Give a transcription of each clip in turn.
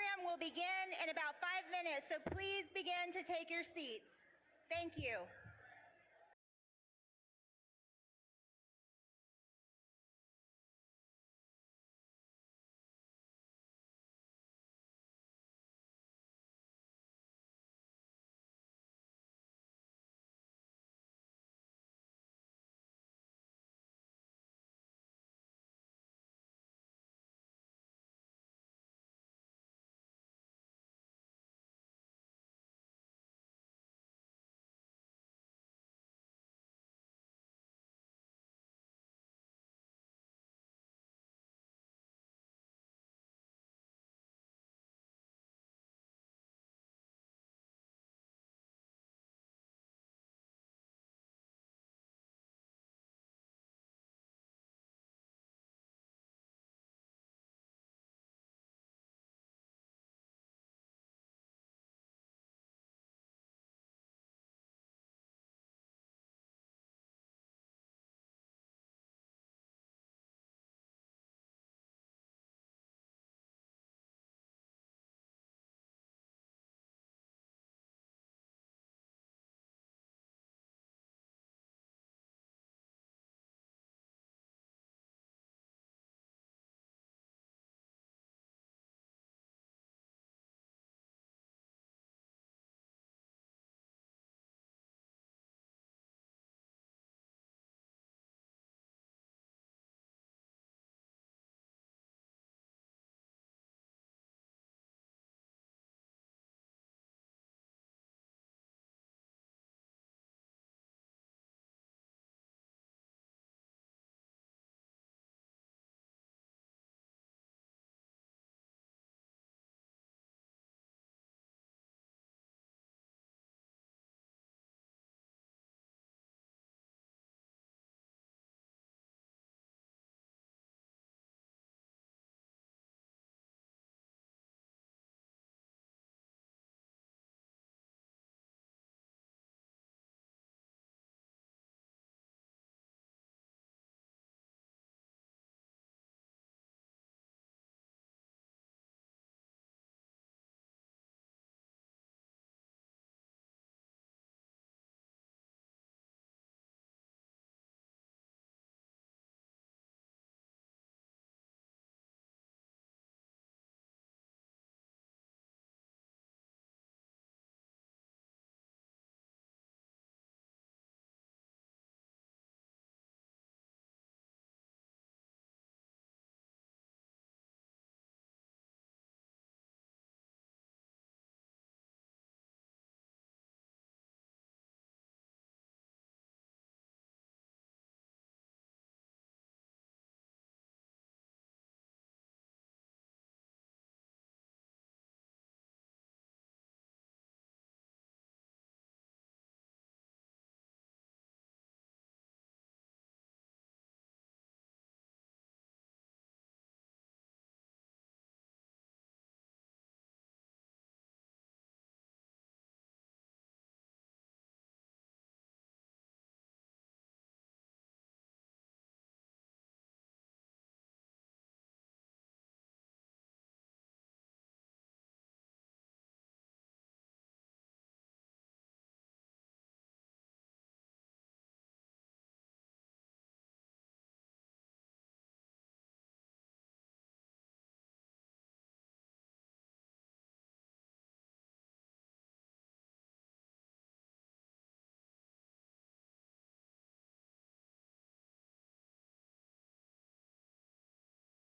program will begin in about 5 minutes, so please begin to take your seats. Thank you.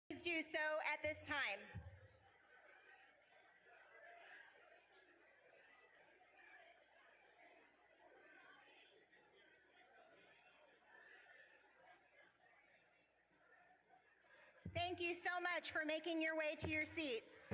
Please do so at this time. Thank you so much for making your way to your seats.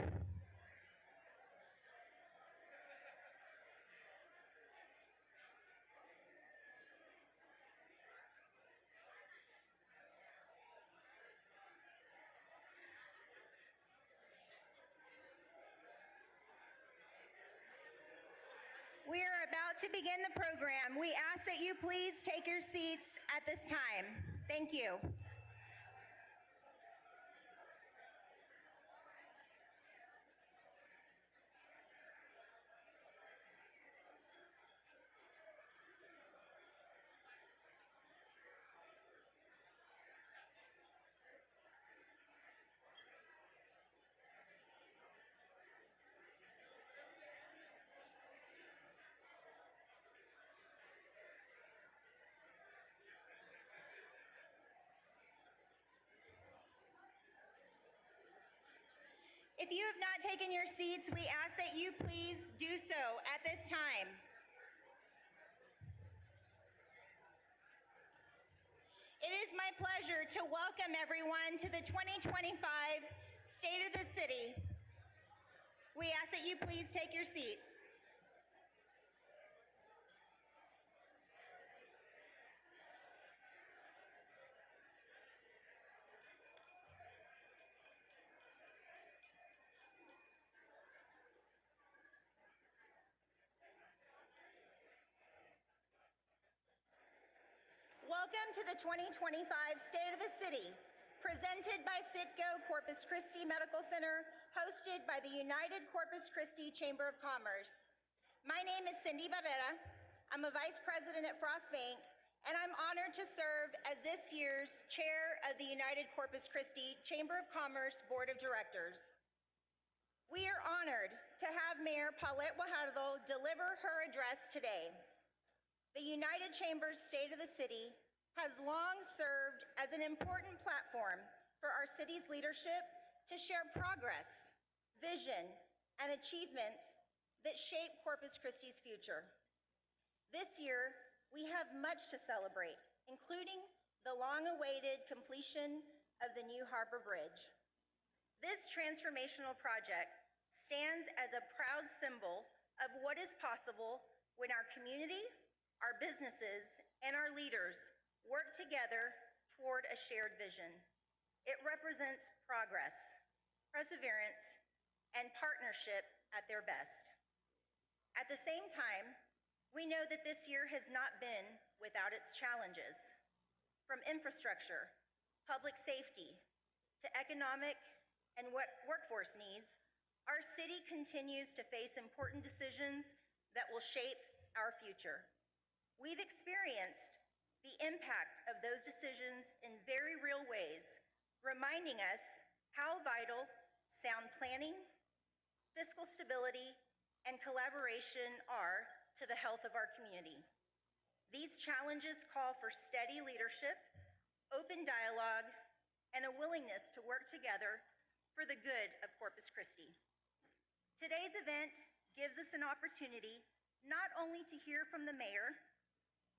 We are about to begin the program. We ask that you please take your seats at this time. Thank you. If you have not taken your seats, we ask that you please do so at this time. It is my pleasure to welcome everyone to the 2025 State of the City. We ask that you please take your seats. Welcome to the 2025 State of the City, presented by Citgo Corpus Christi Medical Center, hosted by the United Corpus Christi Chamber of Commerce. My name is Cindy Barrera. I'm a Vice President at Frost Bank, and I'm honored to serve as this year's Chair of the United Corpus Christi Chamber of Commerce Board of Directors. We are honored to have Mayor Paulette Guajardo deliver her address today. The United Chamber's State of the City has long served as an important platform for our city's leadership to share progress, vision, and achievements that shape Corpus Christi's future. This year, we have much to celebrate, including the long-awaited completion of the new Harbor Bridge. This transformational project stands as a proud symbol of what is possible when our community, our businesses, and our leaders work together toward a shared vision. It represents progress, perseverance, and partnership at their best. At the same time, we know that this year has not been without its challenges. From infrastructure, public safety, to economic and workforce needs, our city continues to face important decisions that will shape our future. We've experienced the impact of those decisions in very real ways, reminding us how vital sound planning, fiscal stability, and collaboration are to the health of our community. These challenges call for steady leadership, open dialogue, and a willingness to work together for the good of Corpus Christi. Today's event gives us an opportunity not only to hear from the mayor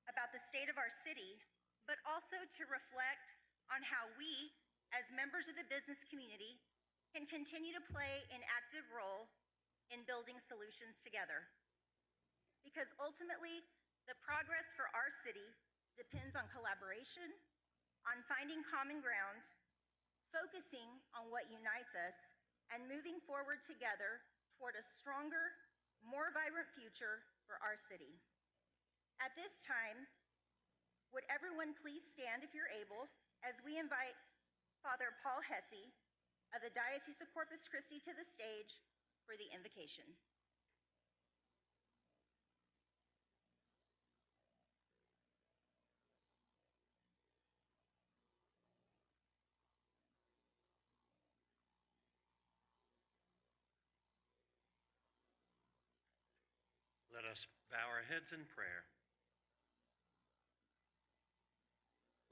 about the state of our city, but also to reflect on how we, as members of the business community, can continue to play an active role in building solutions together. Because ultimately, the progress for our city depends on collaboration, on finding common ground, focusing on what unites us, and moving forward together toward a stronger, more vibrant future for our city. At this time, would everyone please stand if you're able as we invite Father Paul Hesse of the Diocese of Corpus Christi to the stage for the invocation. Let us bow our heads in prayer.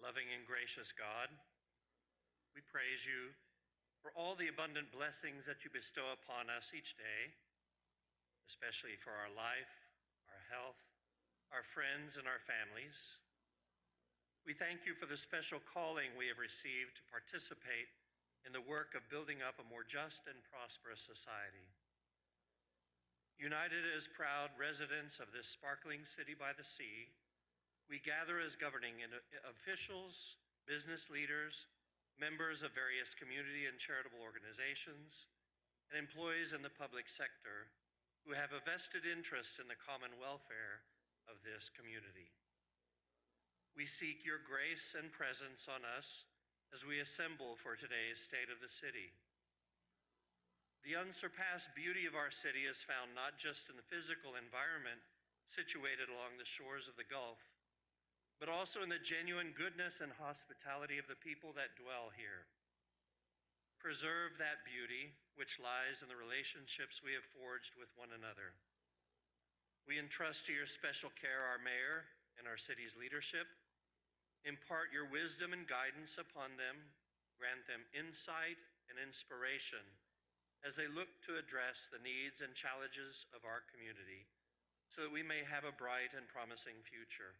Loving and gracious God, we praise you for all the abundant blessings that you bestow upon us each day, especially for our life, our health, our friends, and our families. We thank you for the special calling we have received to participate in the work of building up a more just and prosperous society. United as proud residents of this sparkling city by the sea, we gather as governing officials, business leaders, members of various community and charitable organizations, and employees in the public sector who have a vested interest in the common welfare of this community. We seek your grace and presence on us as we assemble for today's State of the City. The unsurpassed beauty of our city is found not just in the physical environment situated along the shores of the Gulf, but also in the genuine goodness and hospitality of the people that dwell here. Preserve that beauty which lies in the relationships we have forged with one another. We entrust to your special care our mayor and our city's leadership. Impart your wisdom and guidance upon them, grant them insight and inspiration, as they look to address the needs and challenges of our community so that we may have a bright and promising future.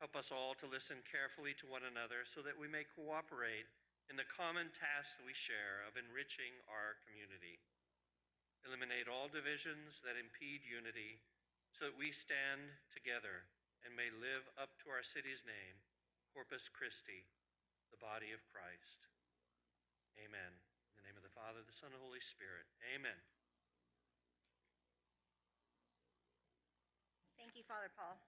Help us all to listen carefully to one another so that we may cooperate in the common tasks that we share of enriching our community. Eliminate all divisions that impede unity so that we stand together and may live up to our city's name, Corpus Christi, the body of Christ. Amen. In the name of the Father, the Son, and the Holy Spirit. Amen. Thank you, Father Paul.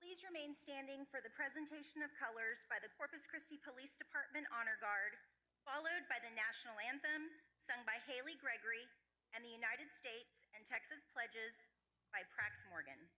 Please remain standing for the presentation of colors by the Corpus Christi Police Department Honor Guard, followed by the national anthem sung by Haley Gregory and the United States and Texas pledges by Prax Morgan.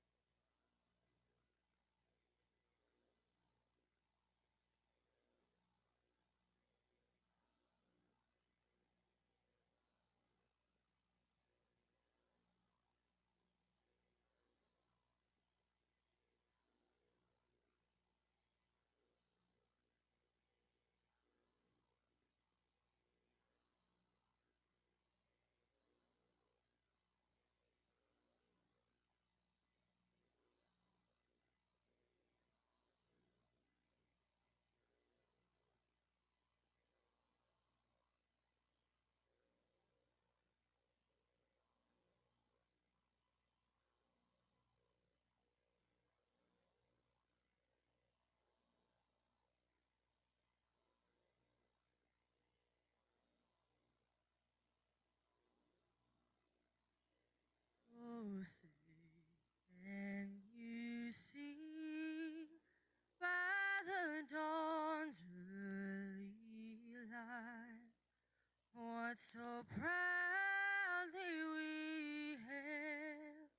Oh, say, can you see by the dawn's early light what so proudly we hailed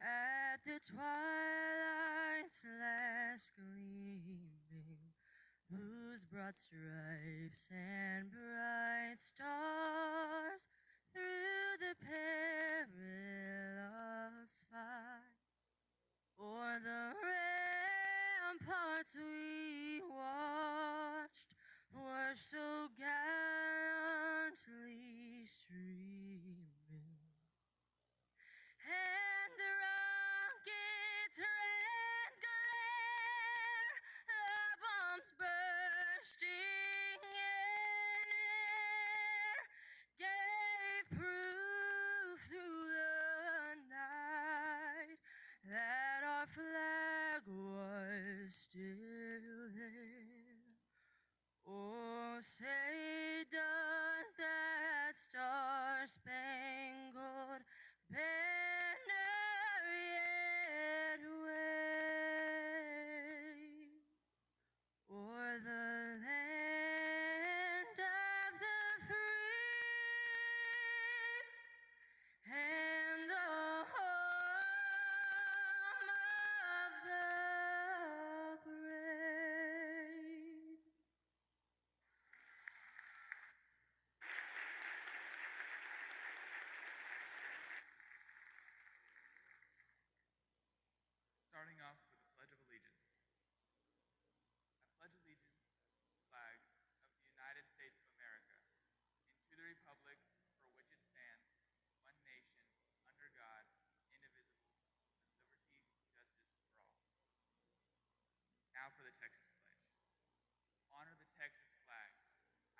at the twilight's last gleaming, whose broad stripes and bright stars through the perilous fight o'er the ramparts we watched were so gallantly streaming, and the rocket's red glare, the bombs bursting in air, gave proof through the night that our flag was still there. Oh, say does that star-spangled banner yet wave o'er the land of the free and the home of the brave? Starting off with the Pledge of Allegiance. I pledge allegiance to the flag of the United States of America and to the republic for which it stands, one nation, under God, indivisible, with liberty and justice for all. Now for the Texas Pledge. Honor the Texas flag.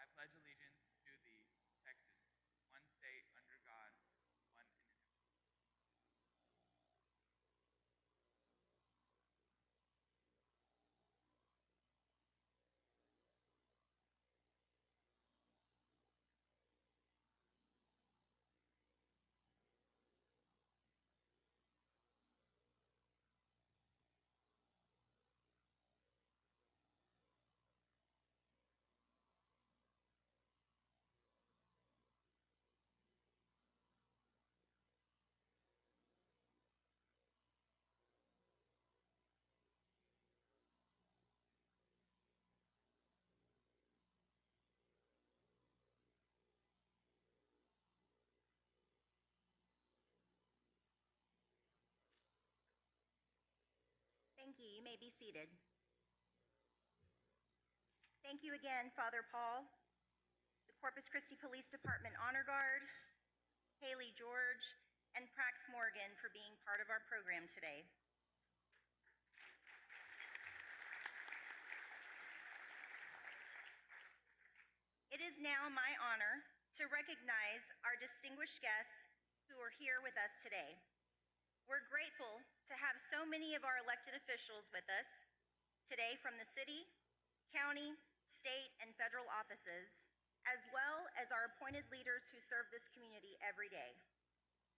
I pledge allegiance to thee, Texas, one state under God, one indivisible. Thank you. You may be seated. Thank you again, Father Paul. The Corpus Christi Police Department Honor Guard, Haley George, and Prax Morgan for being part of our program today. It is now my honor to recognize our distinguished guests who are here with us today. We're grateful to have so many of our elected officials with us today from the city, county, state, and federal offices, as well as our appointed leaders who serve this community every day.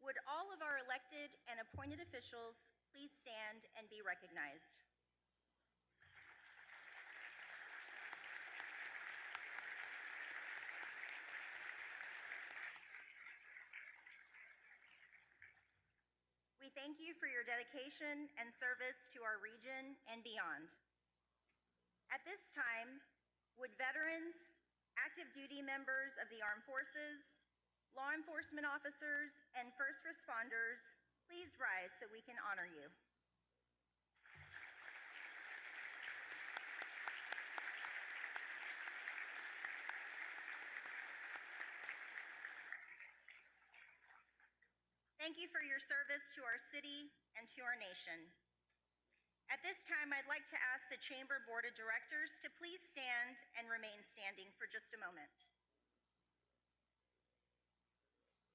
Would all of our elected and appointed officials please stand and be recognized? We thank you for your dedication and service to our region and beyond. At this time, would veterans, active duty members of the armed forces, law enforcement officers, and first responders please rise so we can honor you. Thank you for your service to our city and to our nation. At this time, I'd like to ask the Chamber Board of Directors to please stand and remain standing for just a moment.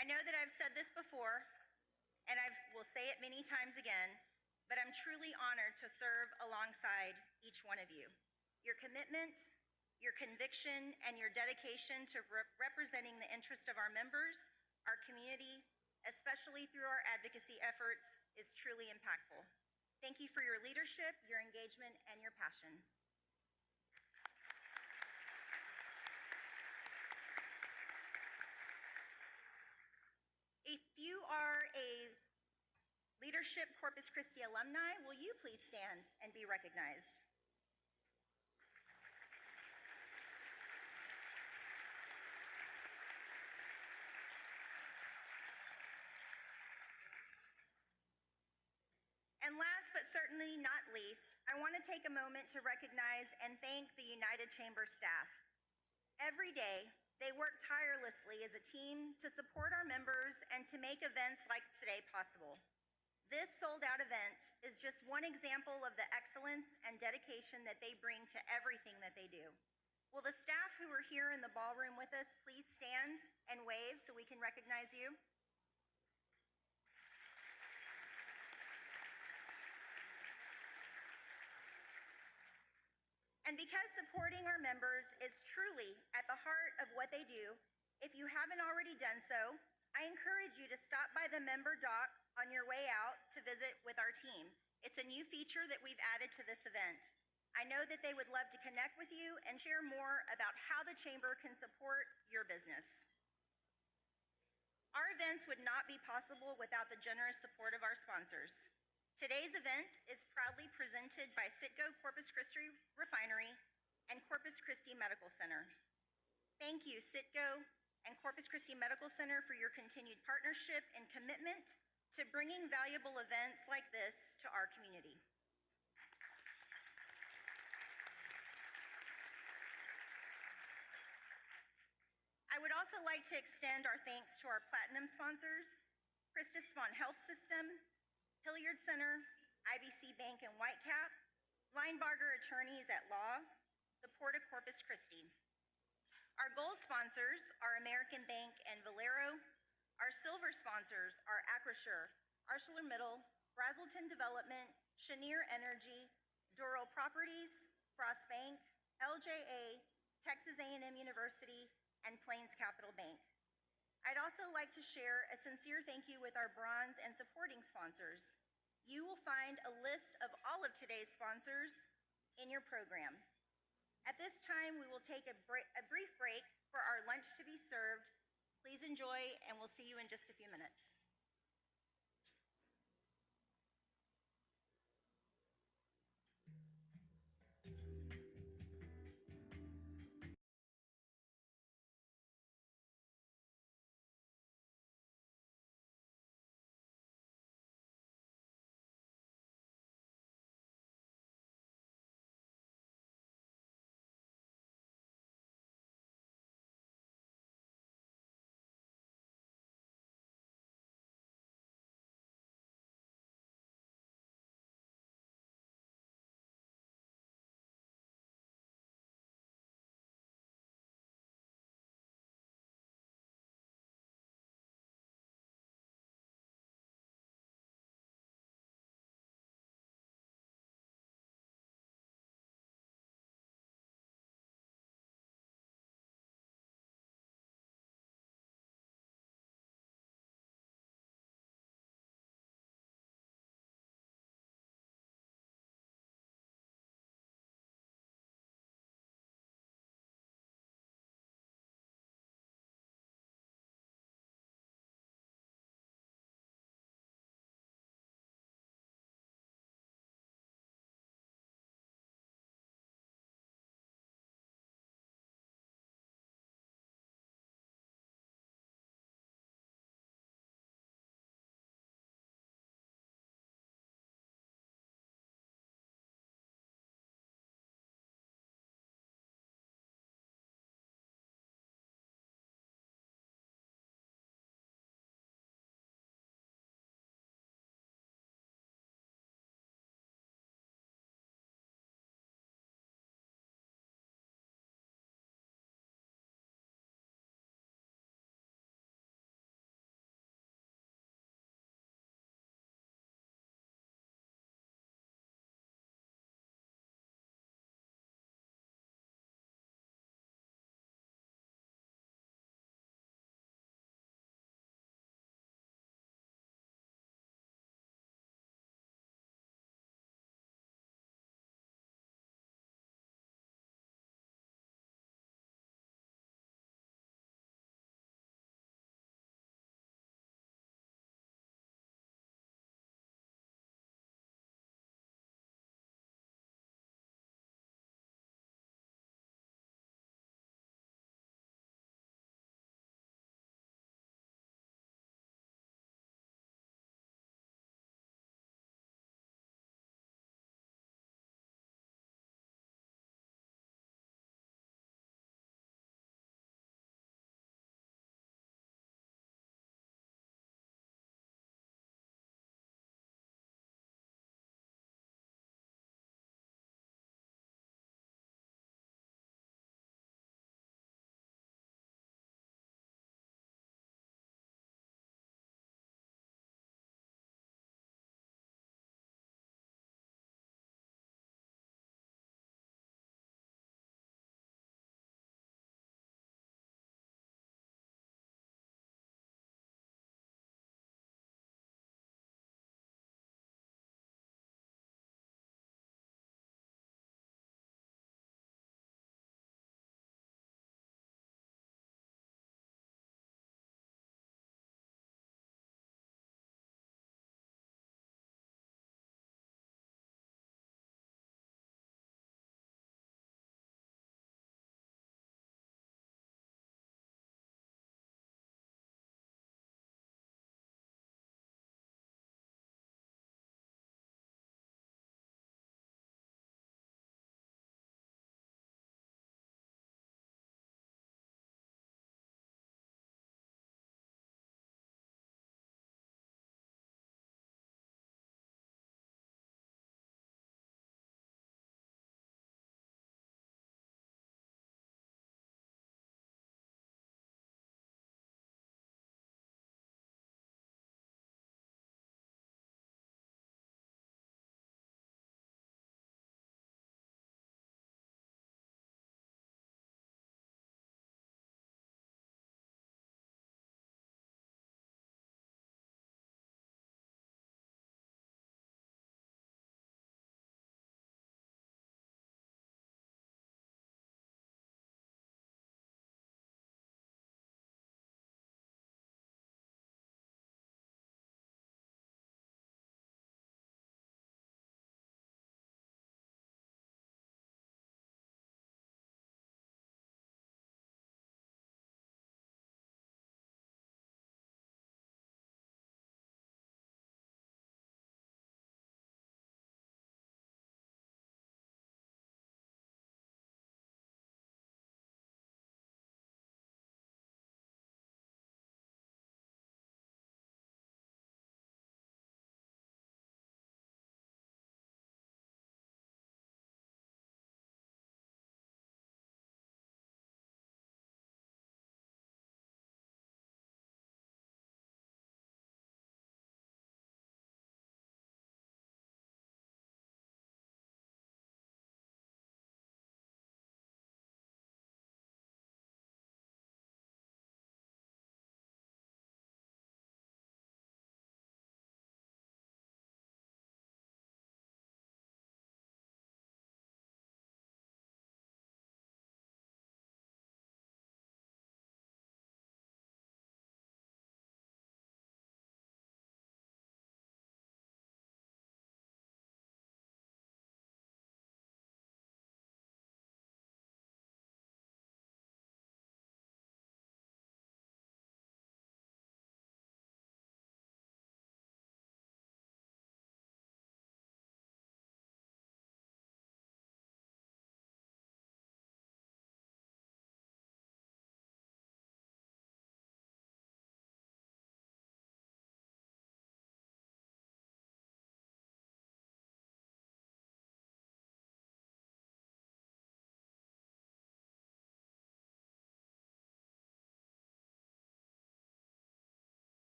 I know that I've said this before, and I will say it many times again, but I'm truly honored to serve alongside each one of you. Your commitment, your conviction, and your dedication to representing the interest of our members, our community, especially through our advocacy efforts, is truly impactful. Thank you for your leadership, your engagement, and your passion. If you are a Leadership Corpus Christi alumni, will you please stand and be recognized? And last but certainly not least, I want to take a moment to recognize and thank the United Chamber staff. Every day, they work tirelessly as a team to support our members and to make events like today possible. This sold-out event is just one example of the excellence and dedication that they bring to everything that they do. Will the staff who are here in the ballroom with us please stand and wave so we can recognize you? And because supporting our members is truly at the heart of what they do, if you haven't already done so, I encourage you to stop by the member dock on your way out to visit with our team. It's a new feature that we've added to this event. I know that they would love to connect with you and share more about how the Chamber can support your business. Our events would not be possible without the generous support of our sponsors. Today's event is proudly presented by Citgo Corpus Christi Refinery and Corpus Christi Medical Center. Thank you, Citgo and Corpus Christi Medical Center, for your continued partnership and commitment to bringing valuable events like this to our community. I would also like to extend our thanks to our platinum sponsors, Christus Swan Health System, Hilliard Center, IBC Bank and Whitecap, Linebarger Attorneys at Law, the Port of Corpus Christi. Our gold sponsors are American Bank and Valero. Our silver sponsors are Acrisure, ArcelorMittal, Brazelton Development, Cheniere Energy, Doral Properties, Frost Bank, LJA, Texas A&M University, and Plains Capital Bank. I'd also like to share a sincere thank you with our bronze and supporting sponsors. You will find a list of all of today's sponsors in your program. At this time, we will take a brief break for our lunch to be served. Please enjoy, and we'll see you in just a few minutes.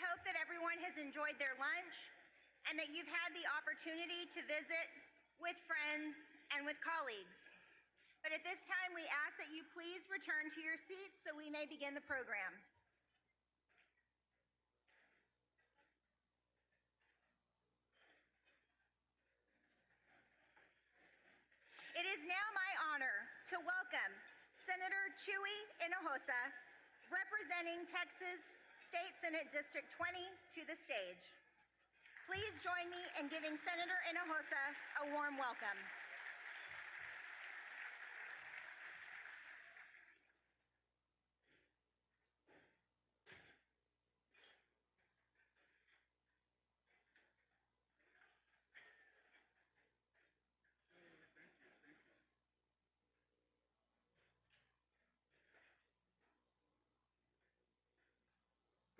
hope that everyone has enjoyed their lunch and that you've had the opportunity to visit with friends and with colleagues. But at this time, we ask that you please return to your seats so we may begin the program. It is now my honor to welcome Senator Chuy Hinojosa, representing Texas State Senate District 20, to the stage. Please join me in giving Senator Hinojosa a warm welcome.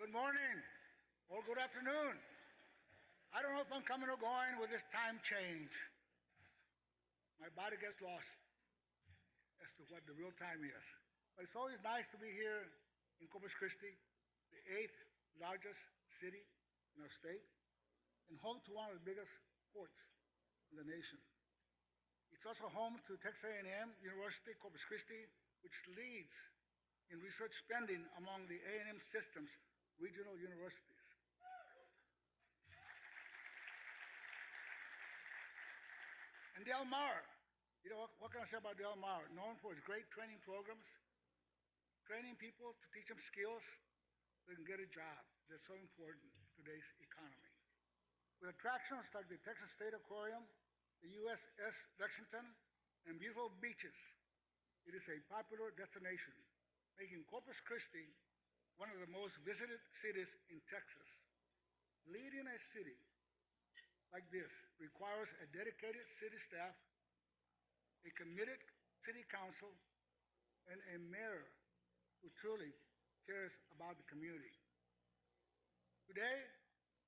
Good morning or good afternoon. I don't know if I'm coming or going with this time change. My body gets lost as to what the real time is. But it's always nice to be here in Corpus Christi, the 8th largest city in our state, and home to one of the biggest courts in the nation. It's also home to Texas A&M University, Corpus Christi, which leads in research spending among the A&M system's regional universities. And Del Mar, you know, what can I say about Del Mar? Known for its great training programs, training people to teach them skills so they can get a job. That's so important in today's economy. With attractions like the Texas State Aquarium, the USS Lexington, and beautiful beaches, it is a popular destination, making Corpus Christi one of the most visited cities in Texas. Leading a city like this requires a dedicated city staff, a committed city council, and a mayor who truly cares about the community. Today,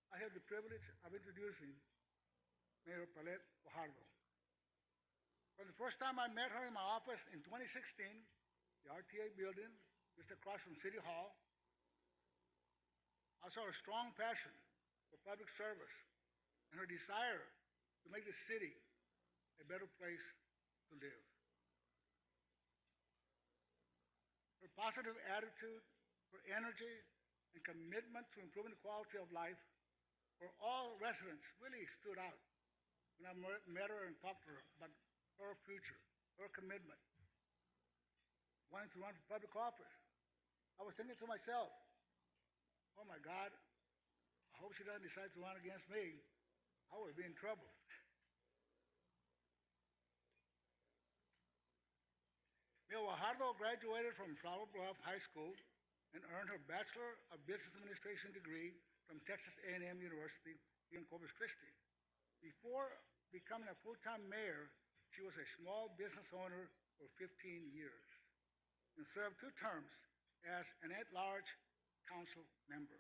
I have the privilege of introducing Mayor Paulette Fajardo. From the first time I met her in my office in 2016, the RTA building, just across from City Hall, I saw her strong passion for public service and her desire to make the city a better place to live. Her positive attitude, her energy, and commitment to improving the quality of life for all residents really stood out when I met her and talked to her about her future, her commitment, wanting to run for public office. I was thinking to myself, oh my God, I hope she doesn't decide to run against me. I would be in trouble. Mayor Fajardo graduated from Flower Bluff High School and earned her Bachelor of Business Administration degree from Texas A&M University here in Corpus Christi. Before becoming a full-time mayor, she was a small business owner for 15 years and served 2 terms as an at-large council member.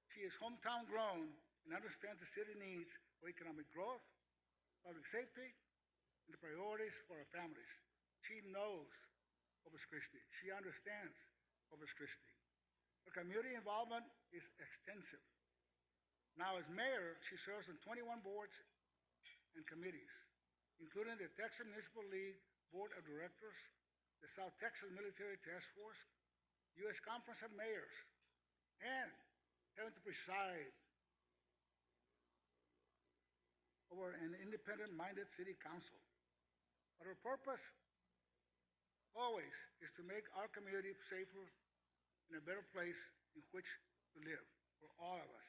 She is hometown grown and understands the city needs for economic growth, public safety, and the priorities for our families. She knows Corpus Christi. She understands Corpus Christi. Her community involvement is extensive. Now as mayor, she serves on 21 boards and committees, including the Texas Municipal League Board of Directors, the South Texas Military Task Force, U.S. Conference of Mayors, and having to preside over an independent-minded city council. But her purpose always is to make our community safer and a better place in which to live for all of us.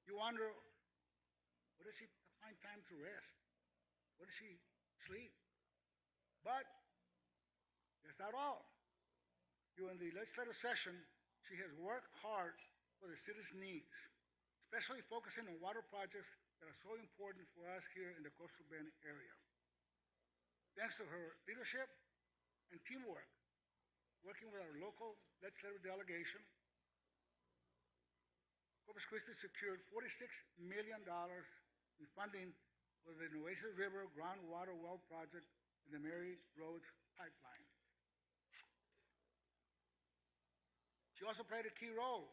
You wonder, where does she find time to rest? Where does she sleep? But that's not all. During the legislative session, she has worked hard for the city's needs, especially focusing on water projects that are so important for us here in the Coastal Bend area. Thanks to her leadership and teamwork, working with our local legislative delegation, Corpus Christi secured $46 million in funding for the Nueces River groundwater well project and the Mary Roads pipeline. She also played a key role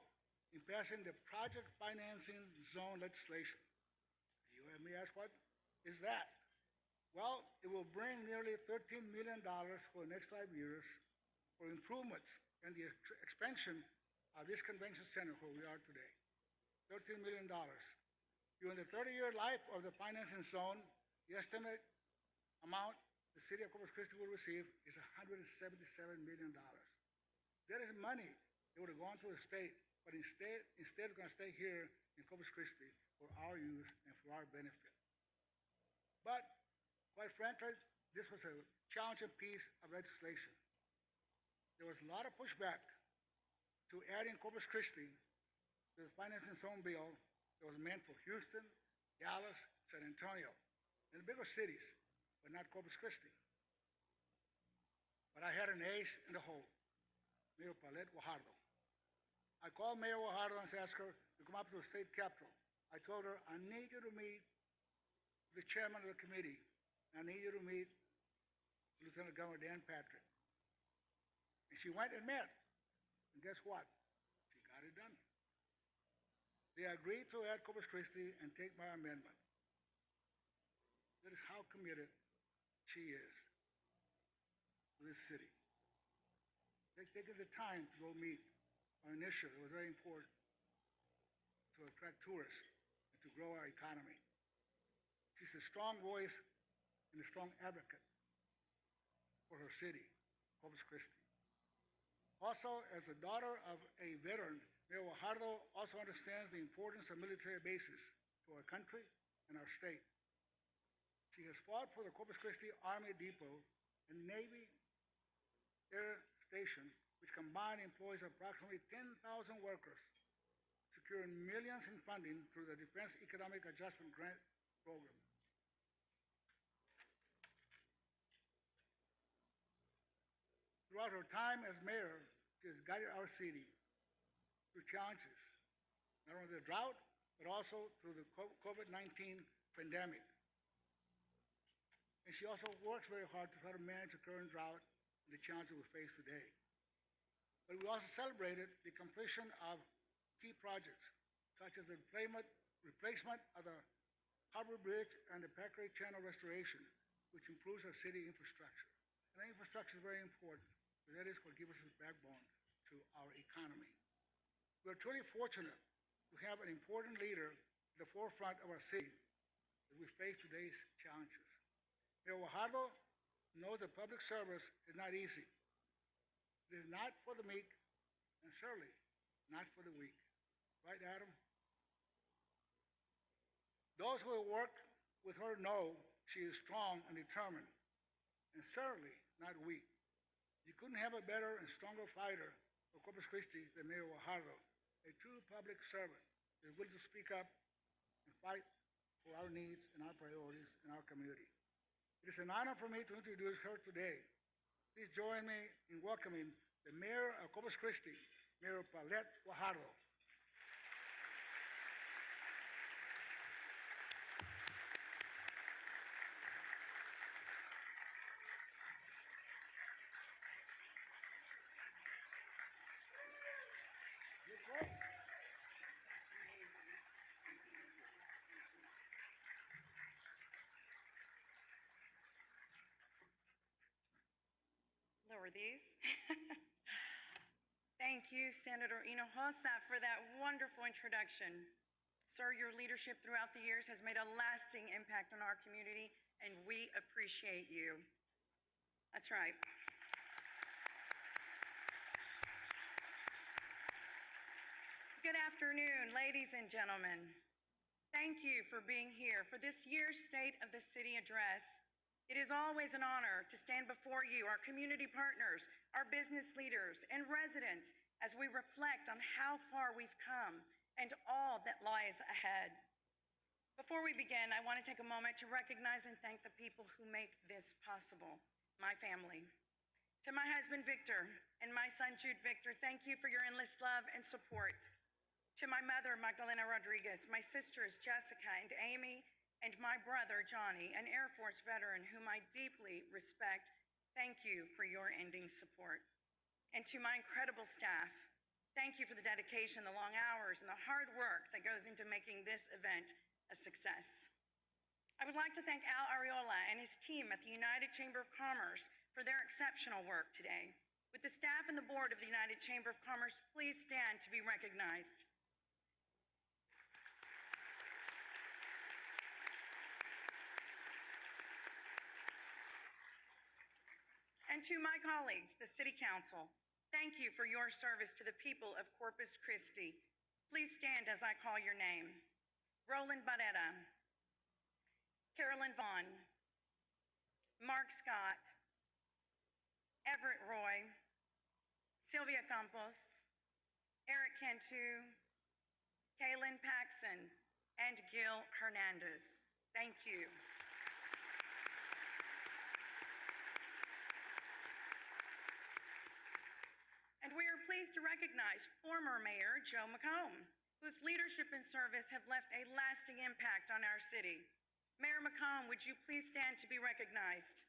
in passing the project financing zone legislation. You may ask, what is that? Well, it will bring nearly $13 million for the next 5 years for improvements and the expansion of this convention center where we are today. $13 million. During the 30-year life of the financing zone, the estimate amount the city of Corpus Christi will receive is $177 million. That is money that would have gone to the state, but instead it's going to stay here in Corpus Christi for our use and for our benefit. But quite frankly, this was a challenging piece of legislation. There was a lot of pushback to adding Corpus Christi to the financing zone bill that was meant for Houston, Dallas, San Antonio, and the bigger cities, but not Corpus Christi. But I had an ace in the hole, Mayor Paulette Guajardo. I called Mayor Guajardo and asked her to come up to the state capitol. I told her, I need you to meet the chairman of the committee. I need you to meet Lieutenant Governor Dan Patrick. And she went and met. And guess what? She got it done. They agreed to add Corpus Christi and take my amendment. That is how committed she is to this city. They've taken the time to go meet on an issue that was very important to attract tourists and to grow our economy. She's a strong voice and a strong advocate for her city, Corpus Christi. Also, as the daughter of a veteran, Mayor Guajardo also understands the importance of military bases to our country and our state. She has fought for the Corpus Christi Army Depot and Navy Air Station, which combined employs approximately 10,000 workers, securing millions in funding through the Defense Economic Adjustment Grant Program. Throughout her time as mayor, she has guided our city through challenges, not only the drought, but also through the COVID-19 pandemic. And she also works very hard to try to manage the current drought and the challenges we face today. But we also celebrated the completion of key projects, such as the replacement of the Harbor Bridge and the Packery Channel restoration, which improves our city infrastructure. And that infrastructure is very important, because that is what gives us this backbone to our economy. We are truly fortunate to have an important leader at the forefront of our city as we face today's challenges. Mayor Guajardo knows that public service is not easy. It is not for the meek, and certainly not for the weak. Right, Adam? Those who have worked with her know she is strong and determined, and certainly not weak. You couldn't have a better and stronger fighter for Corpus Christi than Mayor Guajardo, a true public servant that is willing to speak up and fight for our needs and our priorities in our community. It is an honor for me to introduce her today. Please join me in welcoming the Mayor of Corpus Christi, Mayor Paulette Guajardo. You're great. Lower these. Thank you, Senator Hinojosa, for that wonderful introduction. Sir, your leadership throughout the years has made a lasting impact on our community, and we appreciate you. That's right. Good afternoon, ladies and gentlemen. Thank you for being here for this year's State of the City Address. It is always an honor to stand before you, our community partners, our business leaders, and residents as we reflect on how far we've come and all that lies ahead. Before we begin, I want to take a moment to recognize and thank the people who make this possible, my family. To my husband, Victor, and my son, Jude Victor, thank you for your endless love and support. To my mother, Magdalena Rodriguez, my sisters, Jessica and Amy, and my brother, Johnny, an Air Force veteran whom I deeply respect, thank you for your ending support. And to my incredible staff, Thank you for the dedication, the long hours, and the hard work that goes into making this event a success. I would like to thank Al Ariola and his team at the United Chamber of Commerce for their exceptional work today. Would the staff and the board of the United Chamber of Commerce please stand to be recognized? And to my colleagues, the City Council, thank you for your service to the people of Corpus Christi. Please stand as I call your name. Roland Barrera, Carolyn Vaughn, Mark Scott, Everett Roy, Sylvia Campos, Eric Cantu, Kaylin Paxson, and Gil Hernandez. Thank you. And we are pleased to recognize former Mayor Joe McComb, whose leadership and service have left a lasting impact on our city. Mayor McComb, would you please stand to be recognized?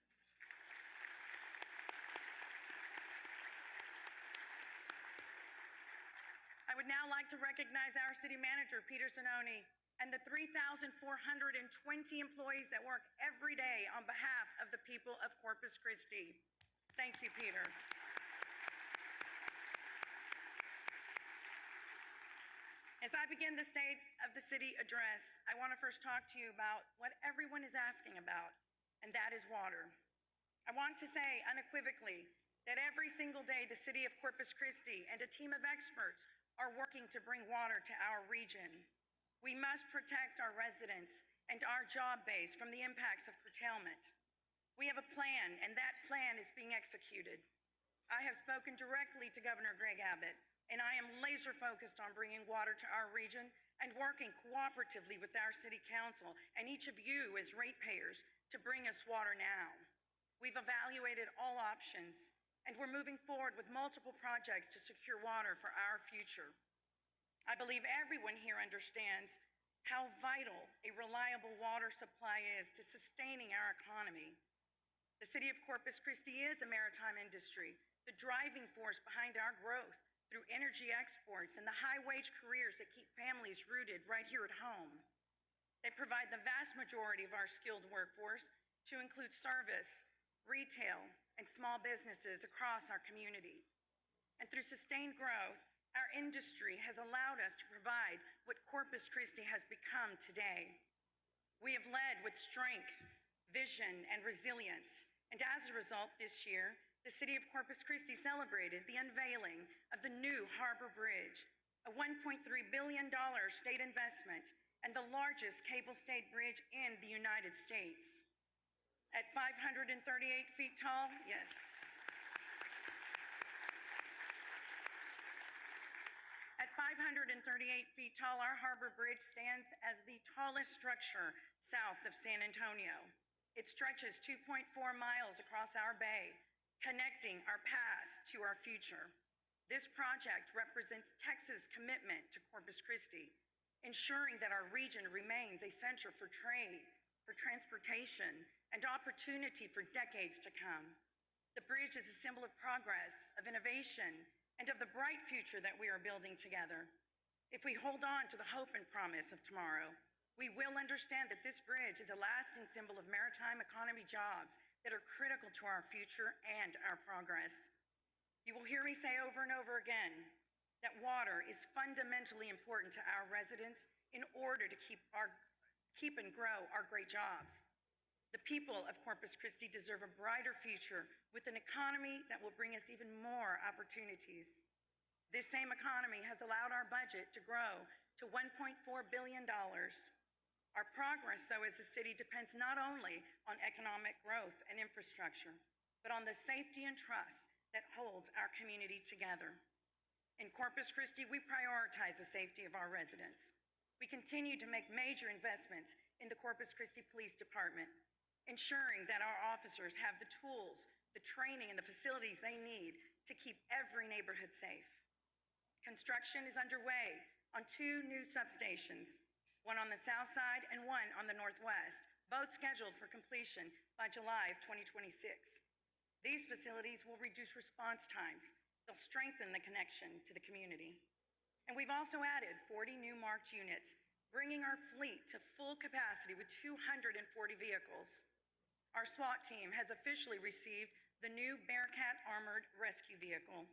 I would now like to recognize our city manager, Peter Zanoni, and the 3,420 employees that work every day on behalf of the people of Corpus Christi. Thank you, Peter. As I begin the State of the City address, I want to first talk to you about what everyone is asking about, and that is water. I want to say unequivocally that every single day the City of Corpus Christi and a team of experts are working to bring water to our region. We must protect our residents and our job base from the impacts of curtailment. We have a plan, and that plan is being executed. I have spoken directly to Governor Greg Abbott, and I am laser focused on bringing water to our region and working cooperatively with our City Council and each of you as ratepayers to bring us water now. We've evaluated all options, and we're moving forward with multiple projects to secure water for our future. I believe everyone here understands how vital a reliable water supply is to sustaining our economy. The City of Corpus Christi is a maritime industry, the driving force behind our growth through energy exports and the high-wage careers that keep families rooted right here at home. They provide the vast majority of our skilled workforce to include service, retail, and small businesses across our community. And through sustained growth, our industry has allowed us to provide what Corpus Christi has become today. We have led with strength, vision, and resilience, and as a result this year, the City of Corpus Christi celebrated the unveiling of the new Harbor Bridge, a $1.3 billion state investment and the largest cable-stayed bridge in the United States. At 538 feet tall, yes. At 538 feet tall, our Harbor Bridge stands as the tallest structure south of San Antonio. It stretches 2.4 miles across our bay, connecting our past to our future. This project represents Texas' commitment to Corpus Christi, ensuring that our region remains a center for trade, for transportation, and opportunity for decades to come. The bridge is a symbol of progress, of innovation, and of the bright future that we are building together. If we hold on to the hope and promise of tomorrow, we will understand that this bridge is a lasting symbol of maritime economy jobs that are critical to our future and our progress. You will hear me say over and over again that water is fundamentally important to our residents in order to keep and grow our great jobs. The people of Corpus Christi deserve a brighter future with an economy that will bring us even more opportunities. This same economy has allowed our budget to grow to $1.4 billion. Our progress, though, as a city depends not only on economic growth and infrastructure, but on the safety and trust that holds our community together. In Corpus Christi, we prioritize the safety of our residents. We continue to make major investments in the Corpus Christi Police Department, ensuring that our officers have the tools, the training, and the facilities they need to keep every neighborhood safe. Construction is underway on 2 new substations, one on the south side and one on the northwest, both scheduled for completion by July of 2026. These facilities will reduce response times, They'll strengthen the connection to the community. And we've also added 40 new marked units, bringing our fleet to full capacity with 240 vehicles. Our SWAT team has officially received the new Bearcat Armored Rescue Vehicle.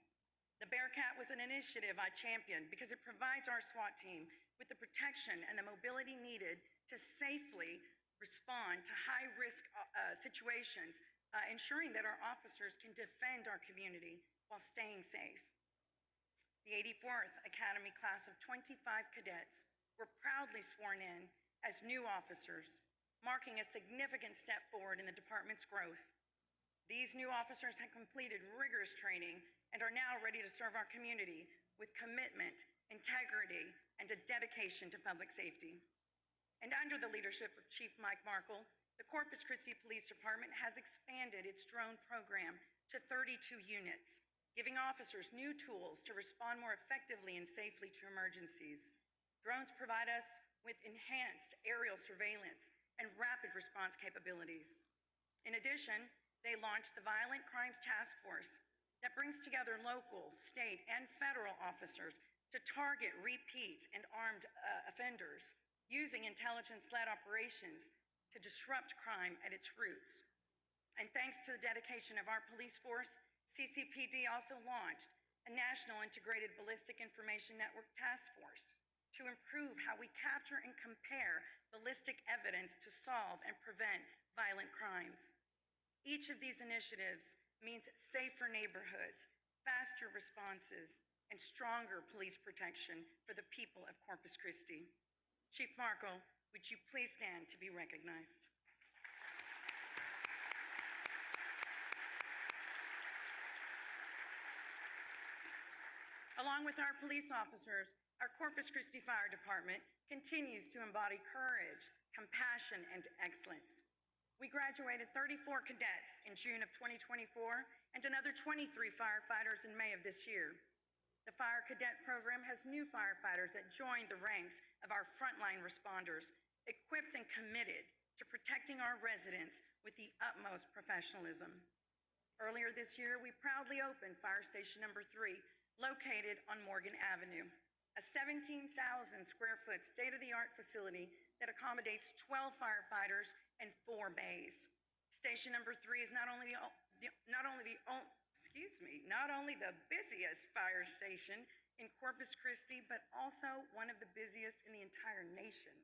The Bearcat was an initiative I championed because it provides our SWAT team with the protection and the mobility needed to safely respond to high-risk situations, ensuring that our officers can defend our community while staying safe. The 84th Academy class of 25 cadets were proudly sworn in as new officers, marking a significant step forward in the department's growth. These new officers have completed rigorous training and are now ready to serve our community with commitment, integrity, and a dedication to public safety. And under the leadership of Chief Mike Markle, the Corpus Christi Police Department has expanded its drone program to 32 units, giving officers new tools to respond more effectively and safely to emergencies. Drones provide us with enhanced aerial surveillance and rapid response capabilities. In addition, they launched the Violent Crimes Task Force that brings together local, state, and federal officers to target repeat and armed offenders using intelligence-led operations to disrupt crime at its roots. And thanks to the dedication of our police force, CCPD also launched a National Integrated Ballistic Information Network Task Force to improve how we capture and compare ballistic evidence to solve and prevent violent crimes. Each of these initiatives means safer neighborhoods, faster responses, and stronger police protection for the people of Corpus Christi. Chief Markle, would you please stand to be recognized? Along with our police officers, our Corpus Christi Fire Department continues to embody courage, compassion, and excellence. We graduated 34 cadets in June of 2024 and another 23 firefighters in May of this year. The Fire Cadet Program has new firefighters that join the ranks of our frontline responders, equipped and committed to protecting our residents with the utmost professionalism. Earlier this year, we proudly opened Fire Station Number 3, located on Morgan Avenue, a 17,000 square foot state-of-the-art facility that accommodates 12 firefighters and 4 bays. Station Number 3 is not only the busiest fire station in Corpus Christi, but also one of the busiest in the entire nation.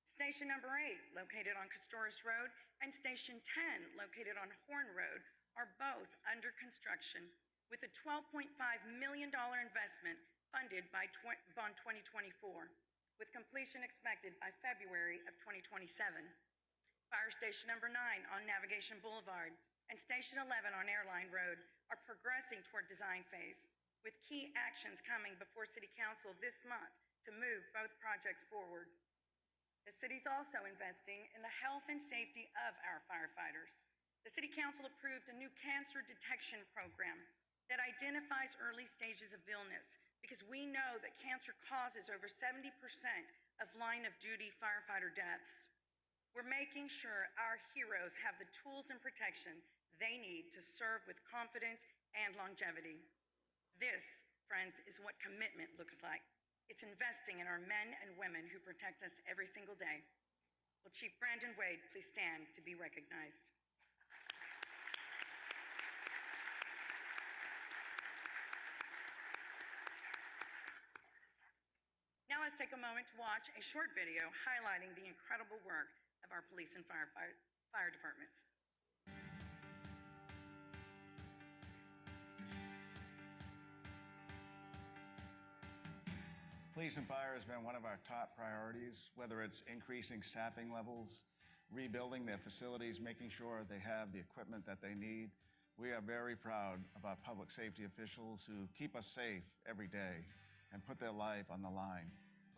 Station Number 8, located on Castoris Road, and Station 10, located on Horn Road, are both under construction with a $12.5 million investment funded by Bond 2024, with completion expected by February of 2027. Fire Station Number 9 on Navigation Boulevard and Station 11 on Airline Road are progressing toward design phase, with key actions coming before City Council this month to move both projects forward. The city's also investing in the health and safety of our firefighters. The City Council approved a new cancer detection program that identifies early stages of illness, because we know that cancer causes over 70% of line-of-duty firefighter deaths. We're making sure our heroes have the tools and protection they need to serve with confidence and longevity. This, friends, is what commitment looks like. It's investing in our men and women who protect us every single day. Will Chief Brandon Wade please stand to be recognized? Now let's take a moment to watch a short video highlighting the incredible work of our police and fire departments. Police and fire has been one of our top priorities, whether it's increasing staffing levels, rebuilding their facilities, making sure they have the equipment that they need. We are very proud of our public safety officials who keep us safe every day and put their life on the line.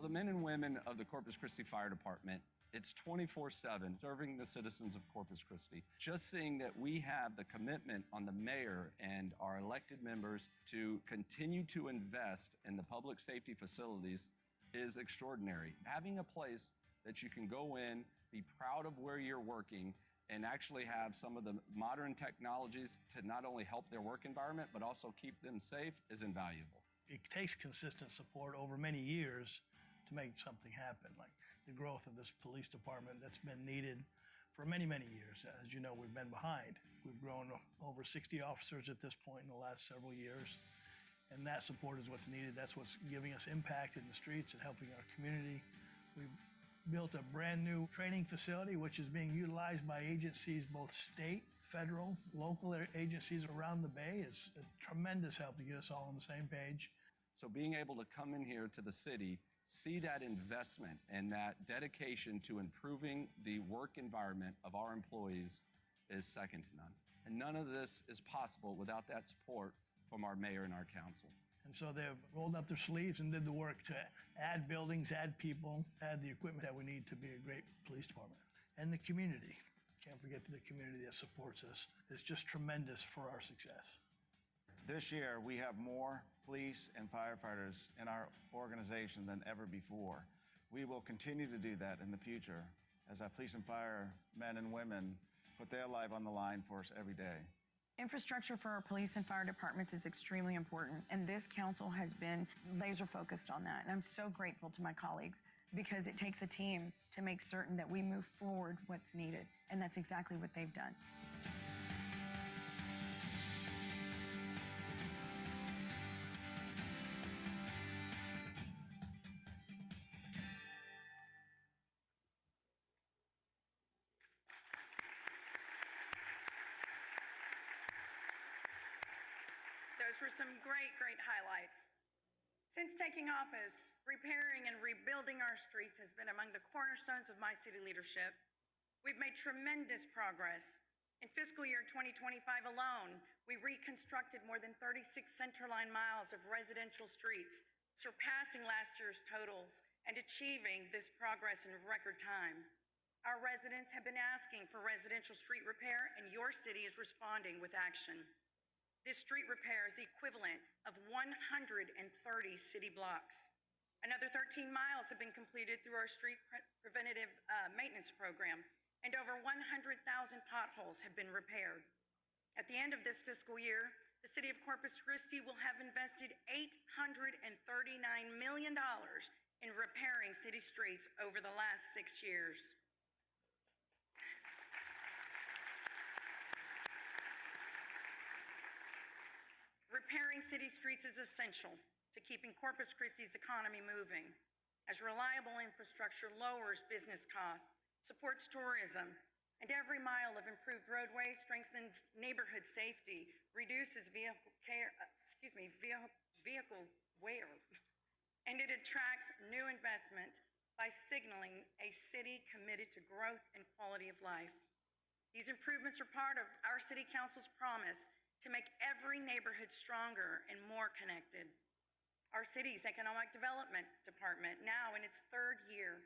The men and women of the Corpus Christi Fire Department, it's 24/7 serving the citizens of Corpus Christi. Just seeing that we have the commitment on the mayor and our elected members to continue to invest in the public safety facilities is extraordinary. Having a place that you can go in, be proud of where you're working, and actually have some of the modern technologies to not only help their work environment, but also keep them safe is invaluable. It takes consistent support over many years to make something happen, like the growth of this police department that's been needed for many, many years. As you know, we've been behind. We've grown over 60 officers at this point in the last several years, and that support is what's needed. That's what's giving us impact in the streets and helping our community. We've built a brand new training facility, which is being utilized by agencies, both state, federal, local agencies around the Bay. It's a tremendous help to get us all on the same page. So being able to come in here to the city, see that investment and that dedication to improving the work environment of our employees is second to none. And none of this is possible without that support from our mayor and our council. And so they've rolled up their sleeves and did the work to add buildings, add people, add the equipment that we need to be a great police department. And the community, can't forget the community that supports us. It's just tremendous for our success. This year, we have more police and firefighters in our organization than ever before. We will continue to do that in the future as our police and fire men and women put their life on the line for us every day. Infrastructure for our police and fire departments is extremely important, and this council has been laser focused on that. And I'm so grateful to my colleagues because it takes a team to make certain that we move forward what's needed, and that's exactly what they've done. Those were some great highlights. Since taking office, repairing and rebuilding our streets has been among the cornerstones of my city leadership. We've made tremendous progress. In fiscal year 2025 alone, we reconstructed more than 36 centerline miles of residential streets, surpassing last year's totals and achieving this progress in record time. Our residents have been asking for residential street repair, and your city is responding with action. This street repair is the equivalent of 130 city blocks. Another 13 miles have been completed through our street preventative maintenance program, and over 100,000 potholes have been repaired. At the end of this fiscal year, the city of Corpus Christi will have invested $839 million in repairing city streets over the last 6 years. Repairing city streets is essential to keeping Corpus Christi's economy moving, as reliable infrastructure lowers business costs, supports tourism, and every mile of improved roadway strengthens neighborhood safety, reduces vehicle wear, and it attracts new investment by signaling a city committed to growth and quality of life. These improvements are part of our City Council's promise to make every neighborhood stronger and more connected. Our city's Economic Development Department, now in its third year,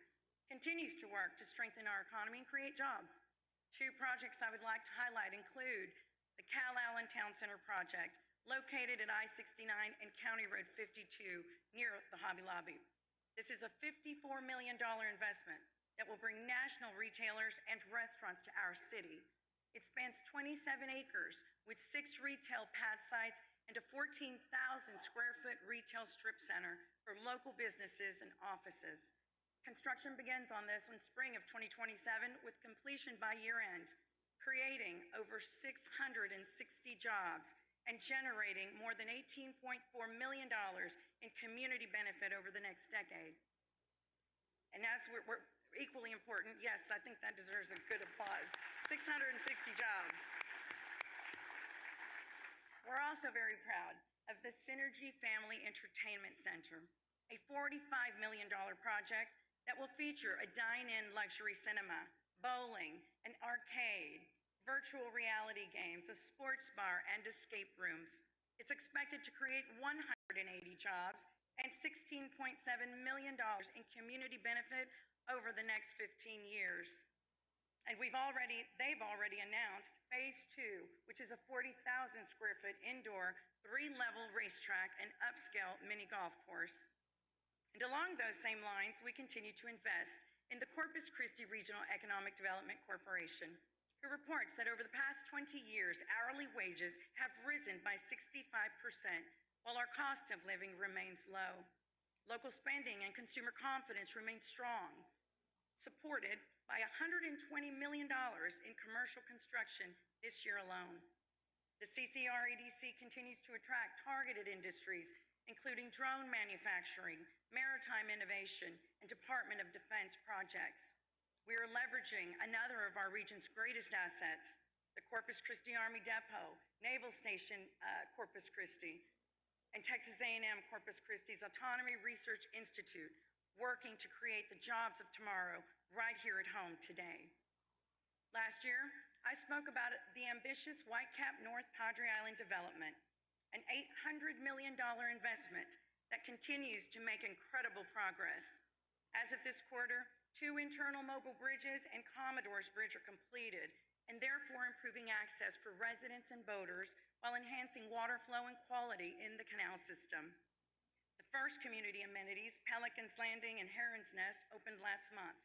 continues to work to strengthen our economy and create jobs. 2 projects I would like to highlight include the Cal Allen Town Center project, located at I-69 and County Road 52 near the Hobby Lobby. This is a $54 million investment that will bring national retailers and restaurants to our city. It spans 27 acres with 6 retail pad sites and a 14,000 square foot retail strip center for local businesses and offices. Construction begins on this in spring of 2027 with completion by year end, creating over 660 jobs and generating more than $18.4 million in community benefit over the next decade. And as we're equally important, yes, I think that deserves a good applause, 660 jobs. We're also very proud of the Synergy Family Entertainment Center, a $45 million project that will feature a dine-in luxury cinema, bowling, an arcade, virtual reality games, a sports bar, and escape rooms. It's expected to create 180 jobs and $16.7 million in community benefit over the next 15 years. And they've already announced phase 2, which is a 40,000 square foot indoor 3-level racetrack and upscale mini golf course. And along those same lines, we continue to invest in the Corpus Christi Regional Economic Development Corporation, who reports that over the past 20 years, hourly wages have risen by 65%, while our cost of living remains low. Local spending and consumer confidence remain strong, supported by $120 million in commercial construction this year alone. The CCREDC continues to attract targeted industries, including drone manufacturing, maritime innovation, and Department of Defense projects. We are leveraging another of our region's greatest assets, the Corpus Christi Army Depot, Naval Station Corpus Christi, and Texas A&M Corpus Christi's Autonomy Research Institute, working to create the jobs of tomorrow right here at home today. Last year, I spoke about the ambitious Whitecap North Padre Island development, an $800 million investment that continues to make incredible progress. As of this quarter, 2 internal mobile bridges and Commodore's Bridge are completed, and therefore improving access for residents and boaters while enhancing water flow and quality in the canal system. The first community amenities, Pelican's Landing and Heron's Nest, opened last month.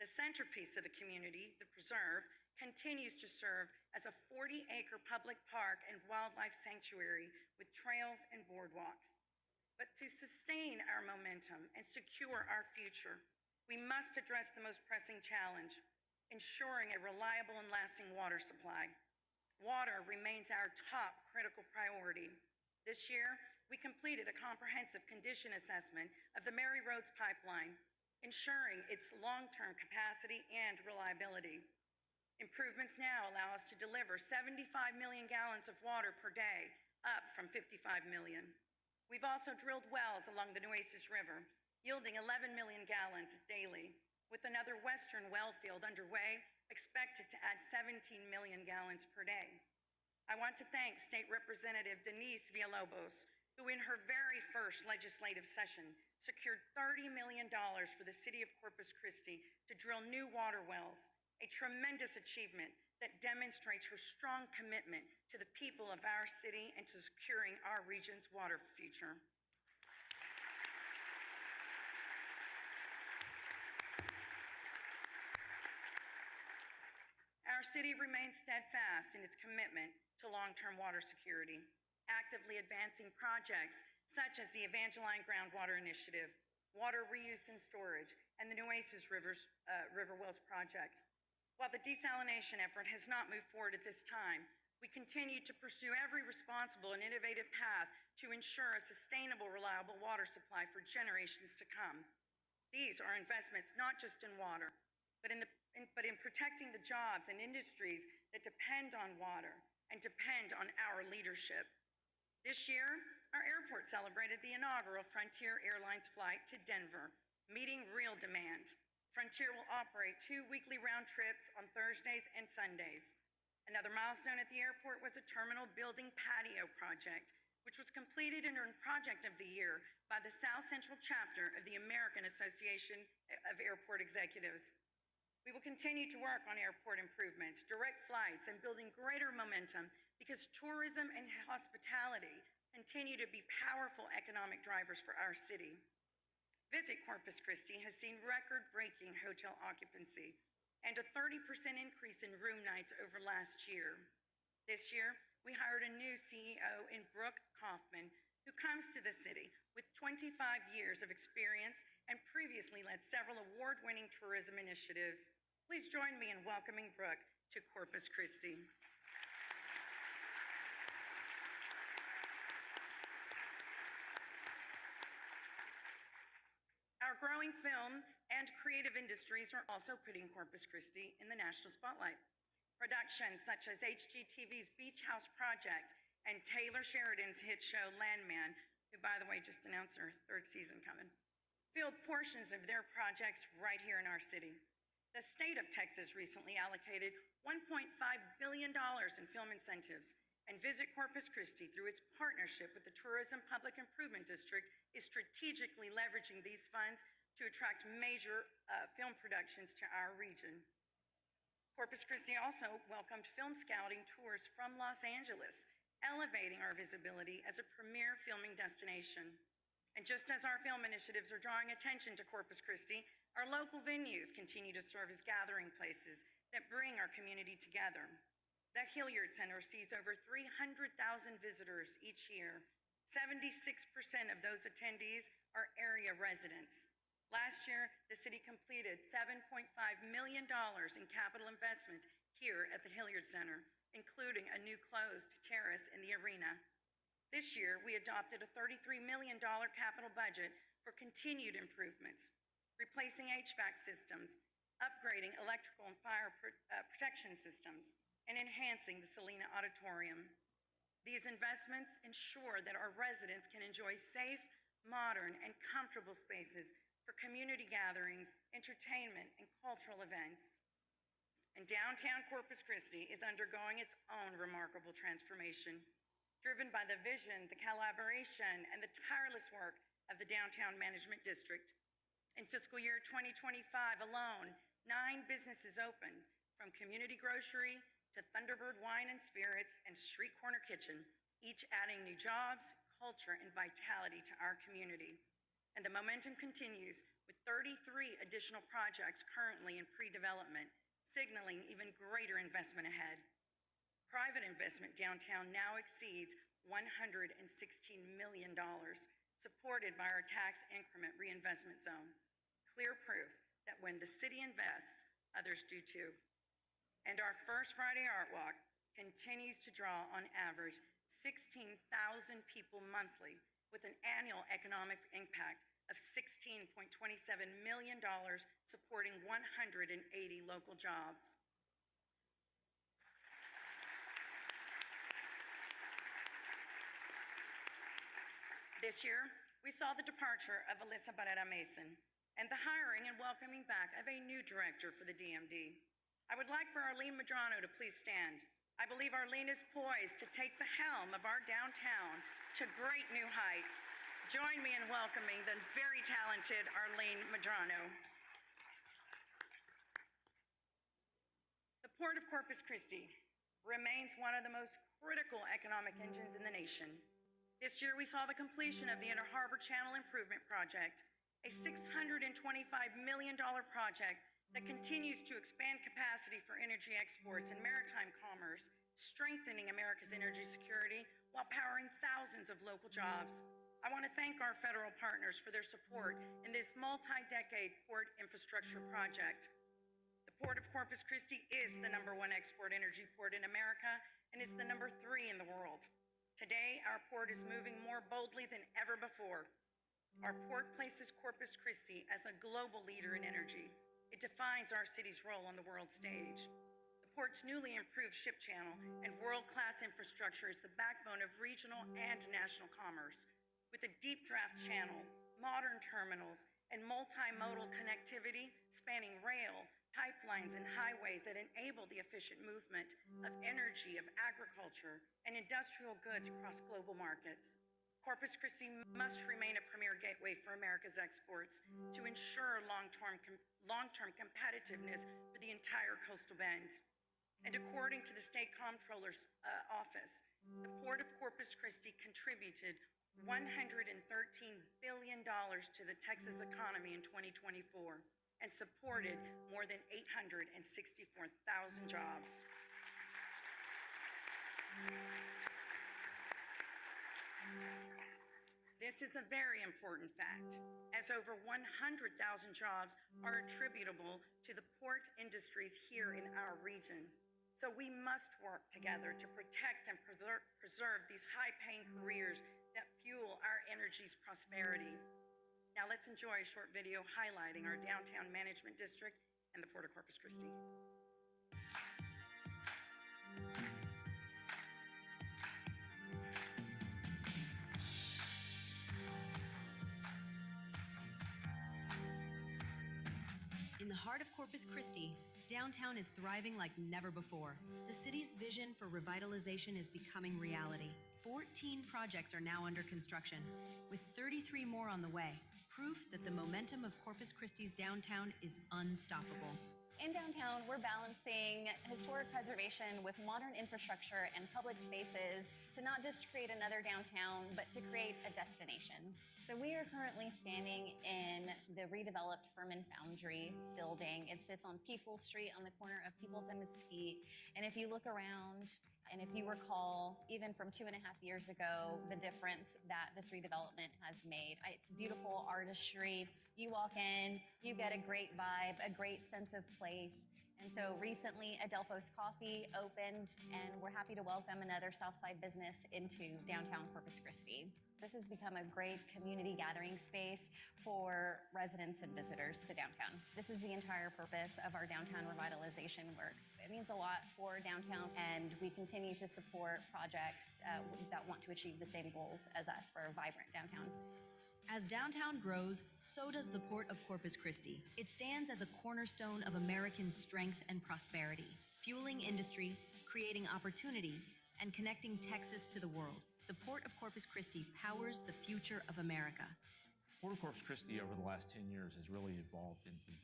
The centerpiece of the community, the preserve, continues to serve as a 40-acre public park and wildlife sanctuary with trails and boardwalks. But to sustain our momentum and secure our future, we must address the most pressing challenge, ensuring a reliable and lasting water supply. Water remains our top critical priority. This year, we completed a comprehensive condition assessment of the Mary Roads pipeline, ensuring its long-term capacity and reliability. Improvements now allow us to deliver 75 million gallons of water per day, up from 55 million. We've also drilled wells along the Nueces River, yielding 11 million gallons daily, with another western well field underway, expected to add 17 million gallons per day. I want to thank State Representative Denise Villalobos, who in her very first legislative session secured $30 million for the city of Corpus Christi to drill new water wells, a tremendous achievement that demonstrates her strong commitment to the people of our city and to securing our region's water future. Our city remains steadfast in its commitment to long-term water security, actively advancing projects such as the Evangeline Groundwater Initiative, water reuse and storage, and the Nueces River Wells Project. While the desalination effort has not moved forward at this time, we continue to pursue every responsible and innovative path to ensure a sustainable, reliable water supply for generations to come. These are investments not just in water, but in protecting the jobs and industries that depend on water and depend on our leadership. This year, our airport celebrated the inaugural Frontier Airlines flight to Denver, meeting real demand. Frontier will operate 2 weekly round trips on Thursdays and Sundays. Another milestone at the airport was a terminal building patio project, which was completed and earned Project of the Year by the South Central chapter of the American Association of Airport Executives. We will continue to work on airport improvements, direct flights, and building greater momentum because tourism and hospitality continue to be powerful economic drivers for our city. Visit Corpus Christi has seen record-breaking hotel occupancy and a 30% increase in room nights over last year. This year, we hired a new CEO in Brooke Kaufman, who comes to the city with 25 years of experience and previously led several award-winning tourism initiatives. Please join me in welcoming Brooke to Corpus Christi. Our growing film and creative industries are also putting Corpus Christi in the national spotlight. Productions such as HGTV's Beach House Project and Taylor Sheridan's hit show Landman, who by the way just announced their 3rd season coming, filled portions of their projects right here in our city. The state of Texas recently allocated $1.5 billion in film incentives, and Visit Corpus Christi, through its partnership with the Tourism Public Improvement District, is strategically leveraging these funds to attract major film productions to our region. Corpus Christi also welcomed film scouting tours from Los Angeles, elevating our visibility as a premier filming destination. And just as our film initiatives are drawing attention to Corpus Christi, our local venues continue to serve as gathering places that bring our community together. The Hilliard Center sees over 300,000 visitors each year. 76% of those attendees are area residents. Last year, the city completed $7.5 million in capital investments here at the Hilliard Center, including a new closed terrace in the arena. This year, we adopted a $33 million capital budget for continued improvements, replacing HVAC systems, upgrading electrical and fire protection systems, and enhancing the Selena Auditorium. These investments ensure that our residents can enjoy safe, modern, and comfortable spaces for community gatherings, entertainment, and cultural events. And downtown Corpus Christi is undergoing its own remarkable transformation, driven by the vision, the collaboration, and the tireless work of the Downtown Management District. In fiscal year 2025 alone, 9 businesses opened, from Community Grocery to Thunderbird Wine and Spirits and Street Corner Kitchen, each adding new jobs, culture, and vitality to our community. And the momentum continues with 33 additional projects currently in pre-development, signaling even greater investment ahead. Private investment downtown now exceeds $116 million, supported by our tax increment reinvestment zone. Clear proof that when the city invests, others do too. And our First Friday Art Walk continues to draw on average 16,000 people monthly, with an annual economic impact of $16.27 million, supporting 180 local jobs. This year, we saw the departure of Alyssa Barrera Mason and the hiring and welcoming back of a new director for the DMD. I would like for Arlene Medrano to please stand. I believe Arlene is poised to take the helm of our downtown to great new heights. Join me in welcoming the very talented Arlene Medrano. The Port of Corpus Christi remains one of the most critical economic engines in the nation. This year, we saw the completion of the Inner Harbor Channel Improvement Project, a $625 million project that continues to expand capacity for energy exports and maritime commerce, strengthening America's energy security while powering thousands of local jobs. I want to thank our federal partners for their support in this multi-decade port infrastructure project. The Port of Corpus Christi is the #1 export energy port in America and is the #3 in the world. Today, our port is moving more boldly than ever before. Our port places Corpus Christi as a global leader in energy. It defines our city's role on the world stage. The port's newly improved ship channel and world-class infrastructure is the backbone of regional and national commerce. With a deep draft channel, modern terminals, and multimodal connectivity spanning rail, pipelines, and highways that enable the efficient movement of energy, of agriculture, and industrial goods across global markets. Corpus Christi must remain a premier gateway for America's exports to ensure long-term competitiveness for the entire coastal bend. And according to the State Comptroller's Office, the Port of Corpus Christi contributed $113 billion to the Texas economy in 2024 and supported more than 864,000 jobs. This is a very important fact, as over 100,000 jobs are attributable to the port industries here in our region. So we must work together to protect and preserve these high-paying careers that fuel our energy's prosperity. Now let's enjoy a short video highlighting our downtown management district and the Port of Corpus Christi. In the heart of Corpus Christi, downtown is thriving like never before. The city's vision for revitalization is becoming reality. 14 projects are now under construction, with 33 more on the way, proof that the momentum of Corpus Christi's downtown is unstoppable. In downtown, we're balancing historic preservation with modern infrastructure and public spaces to not just create another downtown, but to create a destination. So we are currently standing in the redeveloped Furman Foundry building. It sits on Peoples Street on the corner of Peoples and Mesquite. And if you look around, and if you recall, even from 2.5 years ago, the difference that this redevelopment has made. It's beautiful artistry. You walk in, you get a great vibe, a great sense of place. And so recently, Adelphos Coffee opened, and we're happy to welcome another Southside business into downtown Corpus Christi. This has become a great community gathering space for residents and visitors to downtown. This is the entire purpose of our downtown revitalization work. It means a lot for downtown, and we continue to support projects that want to achieve the same goals as us for a vibrant downtown. As downtown grows, so does the Port of Corpus Christi. It stands as a cornerstone of American strength and prosperity, fueling industry, creating opportunity, and connecting Texas to the world. The Port of Corpus Christi powers the future of America. Port of Corpus Christi over the last 10 years has really evolved into the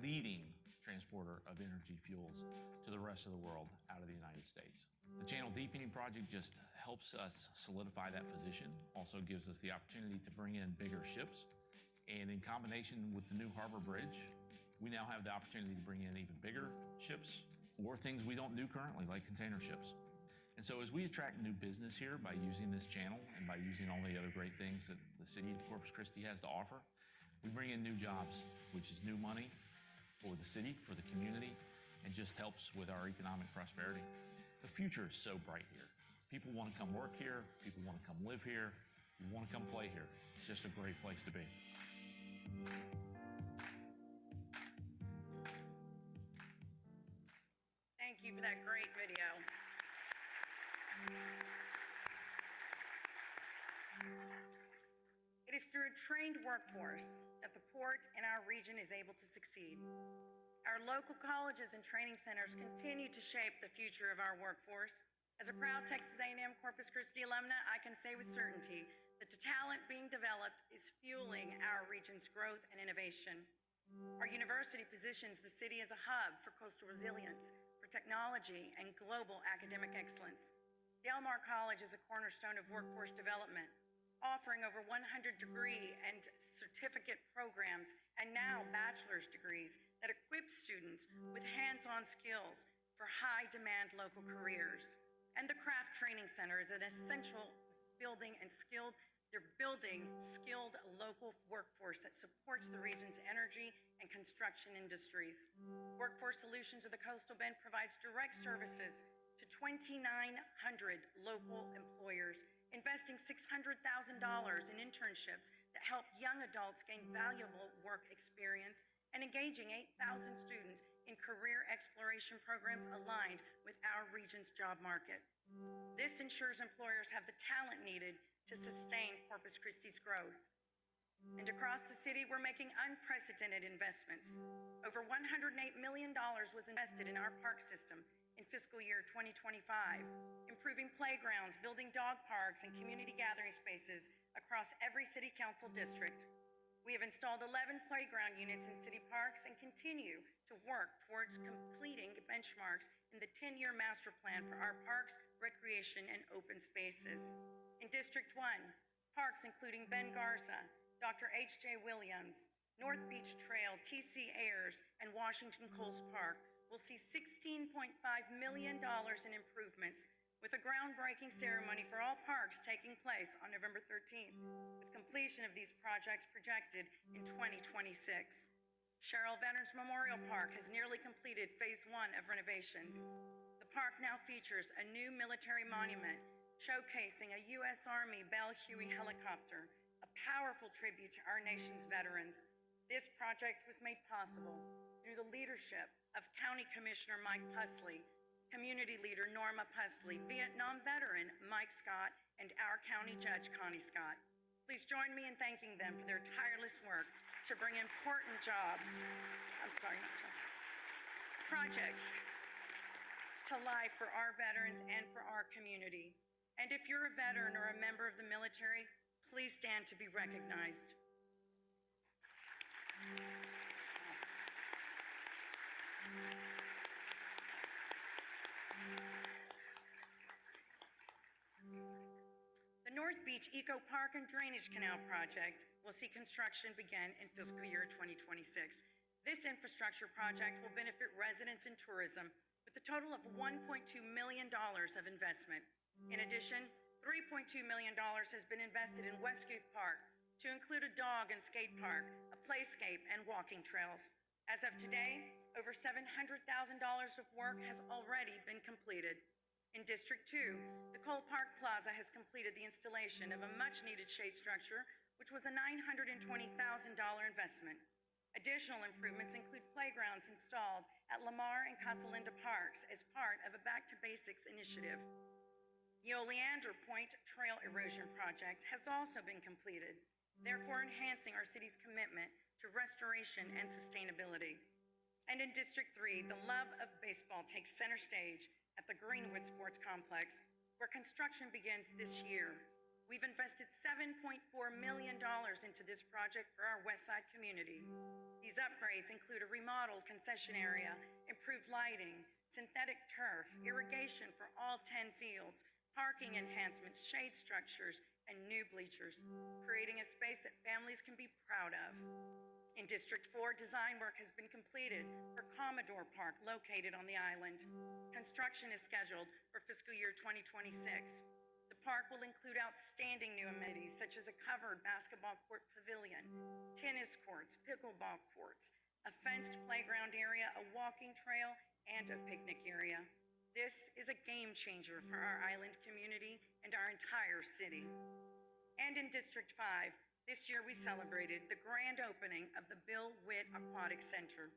leading transporter of energy fuels to the rest of the world out of the United States. The channel deepening project just helps us solidify that position, also gives us the opportunity to bring in bigger ships, and in combination with the new harbor bridge, we now have the opportunity to bring in even bigger ships or things we don't do currently, like container ships. And so as we attract new business here by using this channel and by using all the other great things that the city of Corpus Christi has to offer, we bring in new jobs, which is new money for the city, for the community, and just helps with our economic prosperity. The future is so bright here. People want to come work here, people want to come live here, you want to come play here. It's just a great place to be. Thank you for that great video. It is through a trained workforce that the port in our region is able to succeed. Our local colleges and training centers continue to shape the future of our workforce. As a proud Texas A&M Corpus Christi alumna, I can say with certainty that the talent being developed is fueling our region's growth and innovation. Our university positions the city as a hub for coastal resilience, for technology, and global academic excellence. Del Mar College is a cornerstone of workforce development, offering over 100 degree and certificate programs and now bachelor's degrees that equip students with hands-on skills for high-demand local careers. And the Craft Training Center is an essential they're building skilled local workforce that supports the region's energy and construction industries. Workforce Solutions of the Coastal Bend provides direct services to 2,900 local employers, investing $600,000 in internships that help young adults gain valuable work experience and engaging 8,000 students in career exploration programs aligned with our region's job market. This ensures employers have the talent needed to sustain Corpus Christi's growth. And across the city, we're making unprecedented investments. Over $108 million was invested in our park system in fiscal year 2025, improving playgrounds, building dog parks, and community gathering spaces across every city council district. We have installed 11 playground units in city parks and continue to work towards completing benchmarks in the 10-year master plan for our parks, recreation, and open spaces. In District 1, parks including Ben Garza, Dr. H.J. Williams, North Beach Trail, T.C. Ayers, and Washington Coles Park will see $16.5 million in improvements, with a groundbreaking ceremony for all parks taking place on November 13th, with completion of these projects projected in 2026. Cheryl Veterans Memorial Park has nearly completed Phase 1 of renovations. The park now features a new military monument showcasing a U.S. Army Bell Huey helicopter, a powerful tribute to our nation's veterans. This project was made possible through the leadership of County Commissioner Mike Pusley, Community Leader Norma Pusley, Vietnam veteran Mike Scott, and our County Judge Connie Scott. Please join me in thanking them for their tireless work to bring important projects to life for our veterans and for our community. And if you're a veteran or a member of the military, please stand to be recognized. The North Beach Eco Park and Drainage Canal Project will see construction begin in fiscal year 2026. This infrastructure project will benefit residents and tourism with a total of $1.2 million of investment. In addition, $3.2 million has been invested in Westcouth Park to include a dog and skate park, a playscape, and walking trails. As of today, over $700,000 of work has already been completed. In District 2, the Cole Park Plaza has completed the installation of a much-needed shade structure, which was a $920,000 investment. Additional improvements include playgrounds installed at Lamar and Casalinda Parks as part of a Back to Basics initiative. The Oleander Point Trail Erosion Project has also been completed, therefore enhancing our city's commitment to restoration and sustainability. And in District 3, the love of baseball takes center stage at the Greenwood Sports Complex, where construction begins this year. We've invested $7.4 million into this project for our Westside community. These upgrades include a remodeled concession area, improved lighting, synthetic turf, irrigation for all 10 fields, parking enhancements, shade structures, and new bleachers, creating a space that families can be proud of. In District 4, design work has been completed for Commodore Park located on the island. Construction is scheduled for fiscal year 2026. The park will include outstanding new amenities such as a covered basketball court pavilion, tennis courts, pickleball courts, a fenced playground area, a walking trail, and a picnic area. This is a game changer for our island community and our entire city. And in District 5, this year we celebrated the grand opening of the Bill Witt Aquatic Center.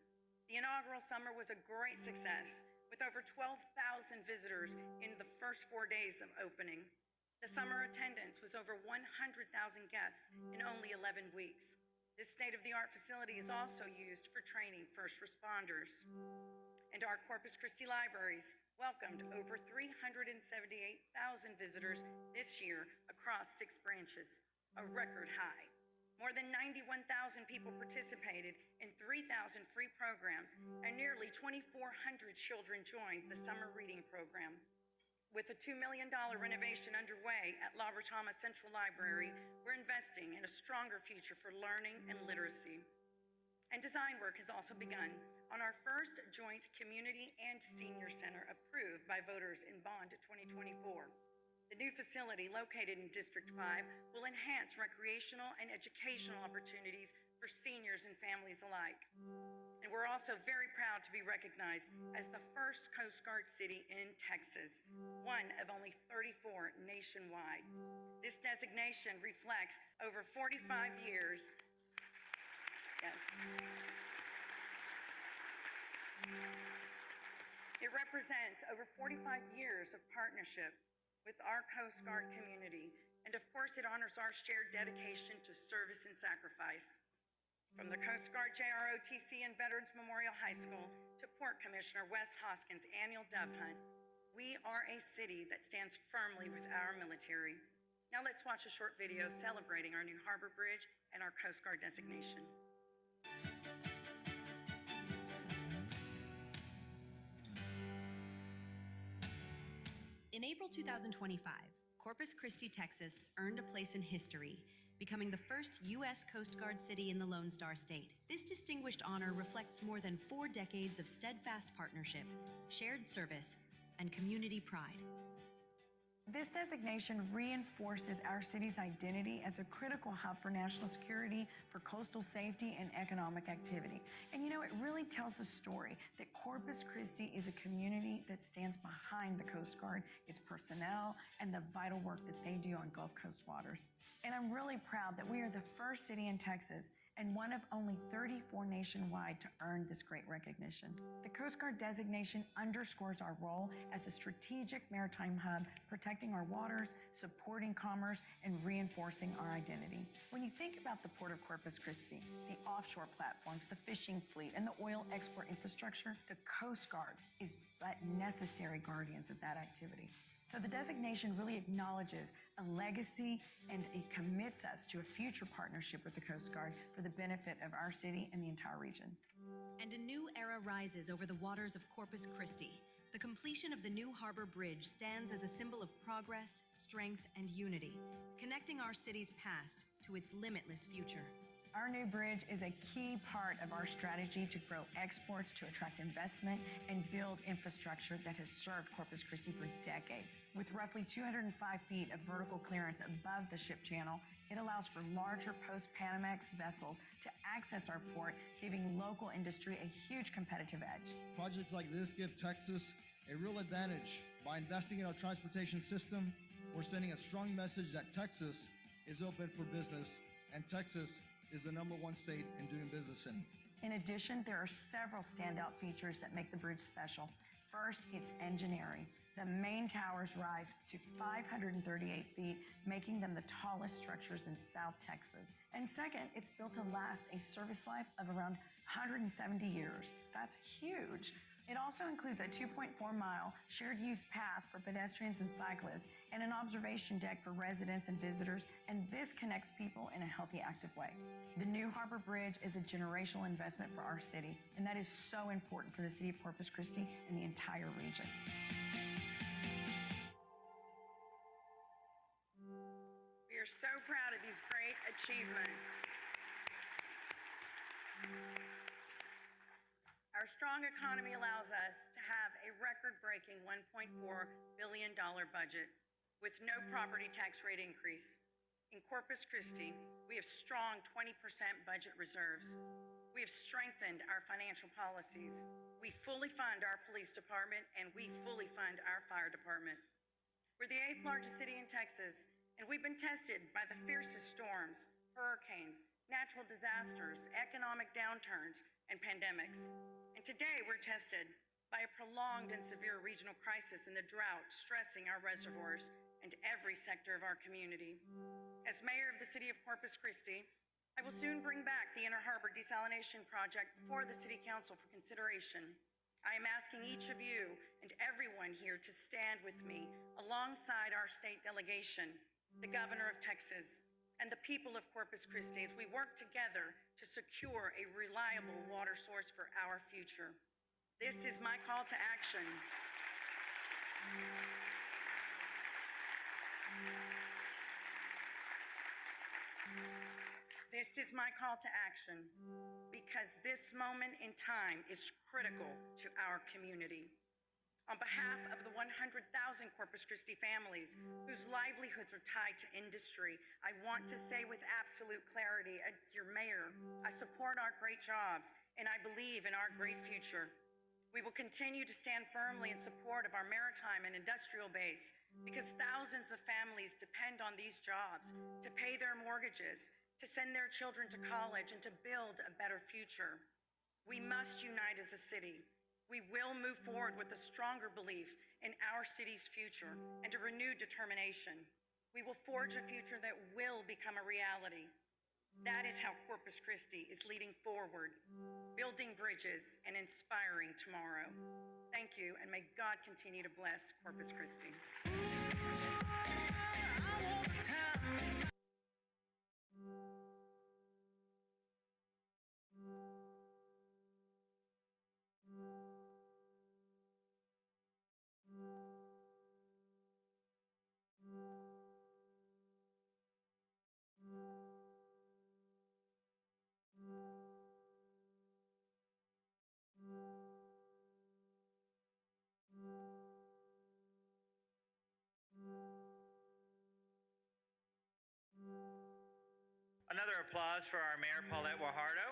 The inaugural summer was a great success, with over 12,000 visitors in the first 4 days of opening. The summer attendance was over 100,000 guests in only 11 weeks. This state-of-the-art facility is also used for training first responders. And our Corpus Christi libraries welcomed over 378,000 visitors this year across 6 branches, a record high. More than 91,000 people participated in 3,000 free programs, and nearly 2,400 children joined the summer reading program. With a $2 million renovation underway at La Retama Central Library, we're investing in a stronger future for learning and literacy. And design work has also begun on our first joint community and senior center approved by voters in Bond 2024. The new facility located in District 5 will enhance recreational and educational opportunities for seniors and families alike. And we're also very proud to be recognized as the first Coast Guard city in Texas, one of only 34 nationwide. This designation reflects over 45 years. Yes. It represents over 45 years of partnership with our Coast Guard community, and of course it honors our shared dedication to service and sacrifice. From the Coast Guard JROTC and Veterans Memorial High School to Port Commissioner Wes Hoskins' annual dove hunt, we are a city that stands firmly with our military. Now let's watch a short video celebrating our new harbor bridge and our Coast Guard designation. In April 2025, Corpus Christi, Texas earned a place in history, becoming the first U.S. Coast Guard city in the Lone Star State. This distinguished honor reflects more than 4 decades of steadfast partnership, shared service, and community pride. This designation reinforces our city's identity as a critical hub for national security, for coastal safety, and economic activity. And you know, it really tells the story that Corpus Christi is a community that stands behind the Coast Guard, its personnel, and the vital work that they do on Gulf Coast waters. And I'm really proud that we are the first city in Texas and one of only 34 nationwide to earn this great recognition. The Coast Guard designation underscores our role as a strategic maritime hub, protecting our waters, supporting commerce, and reinforcing our identity. When you think about the Port of Corpus Christi, the offshore platforms, the fishing fleet, and the oil export infrastructure, the Coast Guard is but necessary guardians of that activity. So the designation really acknowledges a legacy and it commits us to a future partnership with the Coast Guard for the benefit of our city and the entire region. And a new era rises over the waters of Corpus Christi. The completion of the new harbor bridge stands as a symbol of progress, strength, and unity, connecting our city's past to its limitless future. Our new bridge is a key part of our strategy to grow exports, to attract investment, and build infrastructure that has served Corpus Christi for decades. With roughly 205 feet of vertical clearance above the ship channel, it allows for larger post-Panamax vessels to access our port, giving local industry a huge competitive edge. Projects like this give Texas a real advantage. By investing in our transportation system, we're sending a strong message that Texas is open for business, and Texas is the #1 state in doing business in. In addition, there are several standout features that make the bridge special. First, its engineering. The main towers rise to 538 feet, making them the tallest structures in South Texas. And second, it's built to last a service life of around 170 years. That's huge. It also includes a 2.4-mile shared-use path for pedestrians and cyclists and an observation deck for residents and visitors, and this connects people in a healthy, active way. The new Harbor Bridge is a generational investment for our city, and that is so important for the city of Corpus Christi and the entire region. We are so proud of these great achievements. Our strong economy allows us to have a record-breaking $1.4 billion budget with no property tax rate increase. In Corpus Christi, we have strong 20% budget reserves. We have strengthened our financial policies. We fully fund our police department, and we fully fund our fire department. We're the 8th largest city in Texas, and we've been tested by the fiercest storms, hurricanes, natural disasters, economic downturns, and pandemics. And today we're tested by a prolonged and severe regional crisis in the drought stressing our reservoirs and every sector of our community. As mayor of the city of Corpus Christi, I will soon bring back the Inner Harbor Desalination Project before the City Council for consideration. I am asking each of you and everyone here to stand with me alongside our state delegation, the Governor of Texas, and the people of Corpus Christi as we work together to secure a reliable water source for our future. This is my call to action. This is my call to action because this moment in time is critical to our community. On behalf of the 100,000 Corpus Christi families whose livelihoods are tied to industry, I want to say with absolute clarity, as your mayor, I support our great jobs and I believe in our great future. We will continue to stand firmly in support of our maritime and industrial base because thousands of families depend on these jobs to pay their mortgages, to send their children to college, and to build a better future. We must unite as a city. We will move forward with a stronger belief in our city's future and a renewed determination. We will forge a future that will become a reality. That is how Corpus Christi is leading forward, building bridges and inspiring tomorrow. Thank you, and may God continue to bless Corpus Christi. Another applause for our Mayor, Paulette Guajardo.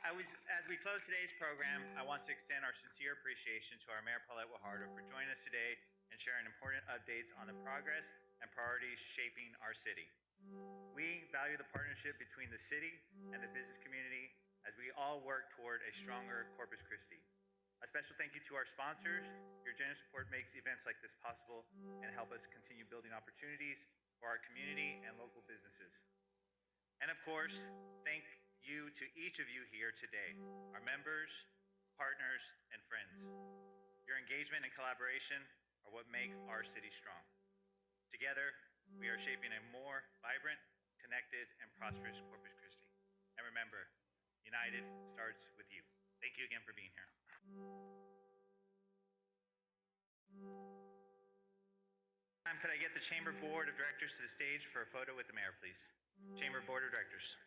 As we close today's program, I want to extend our sincere appreciation to our Mayor, Paulette Guajardo, for joining us today and sharing important updates on the progress and priorities shaping our city. We value the partnership between the city and the business community as we all work toward a stronger Corpus Christi. A special thank you to our sponsors. Your generous support makes events like this possible and help us continue building opportunities for our community and local businesses. And of course, thank you to each of you here today, our members, partners, and friends. Your engagement and collaboration are what make our city strong. Together, we are shaping a more vibrant, connected, and prosperous Corpus Christi. And remember, united starts with you. Thank you again for being here. Could I get the Chamber Board of Directors to the stage for a photo with the mayor, please? Chamber Board of Directors.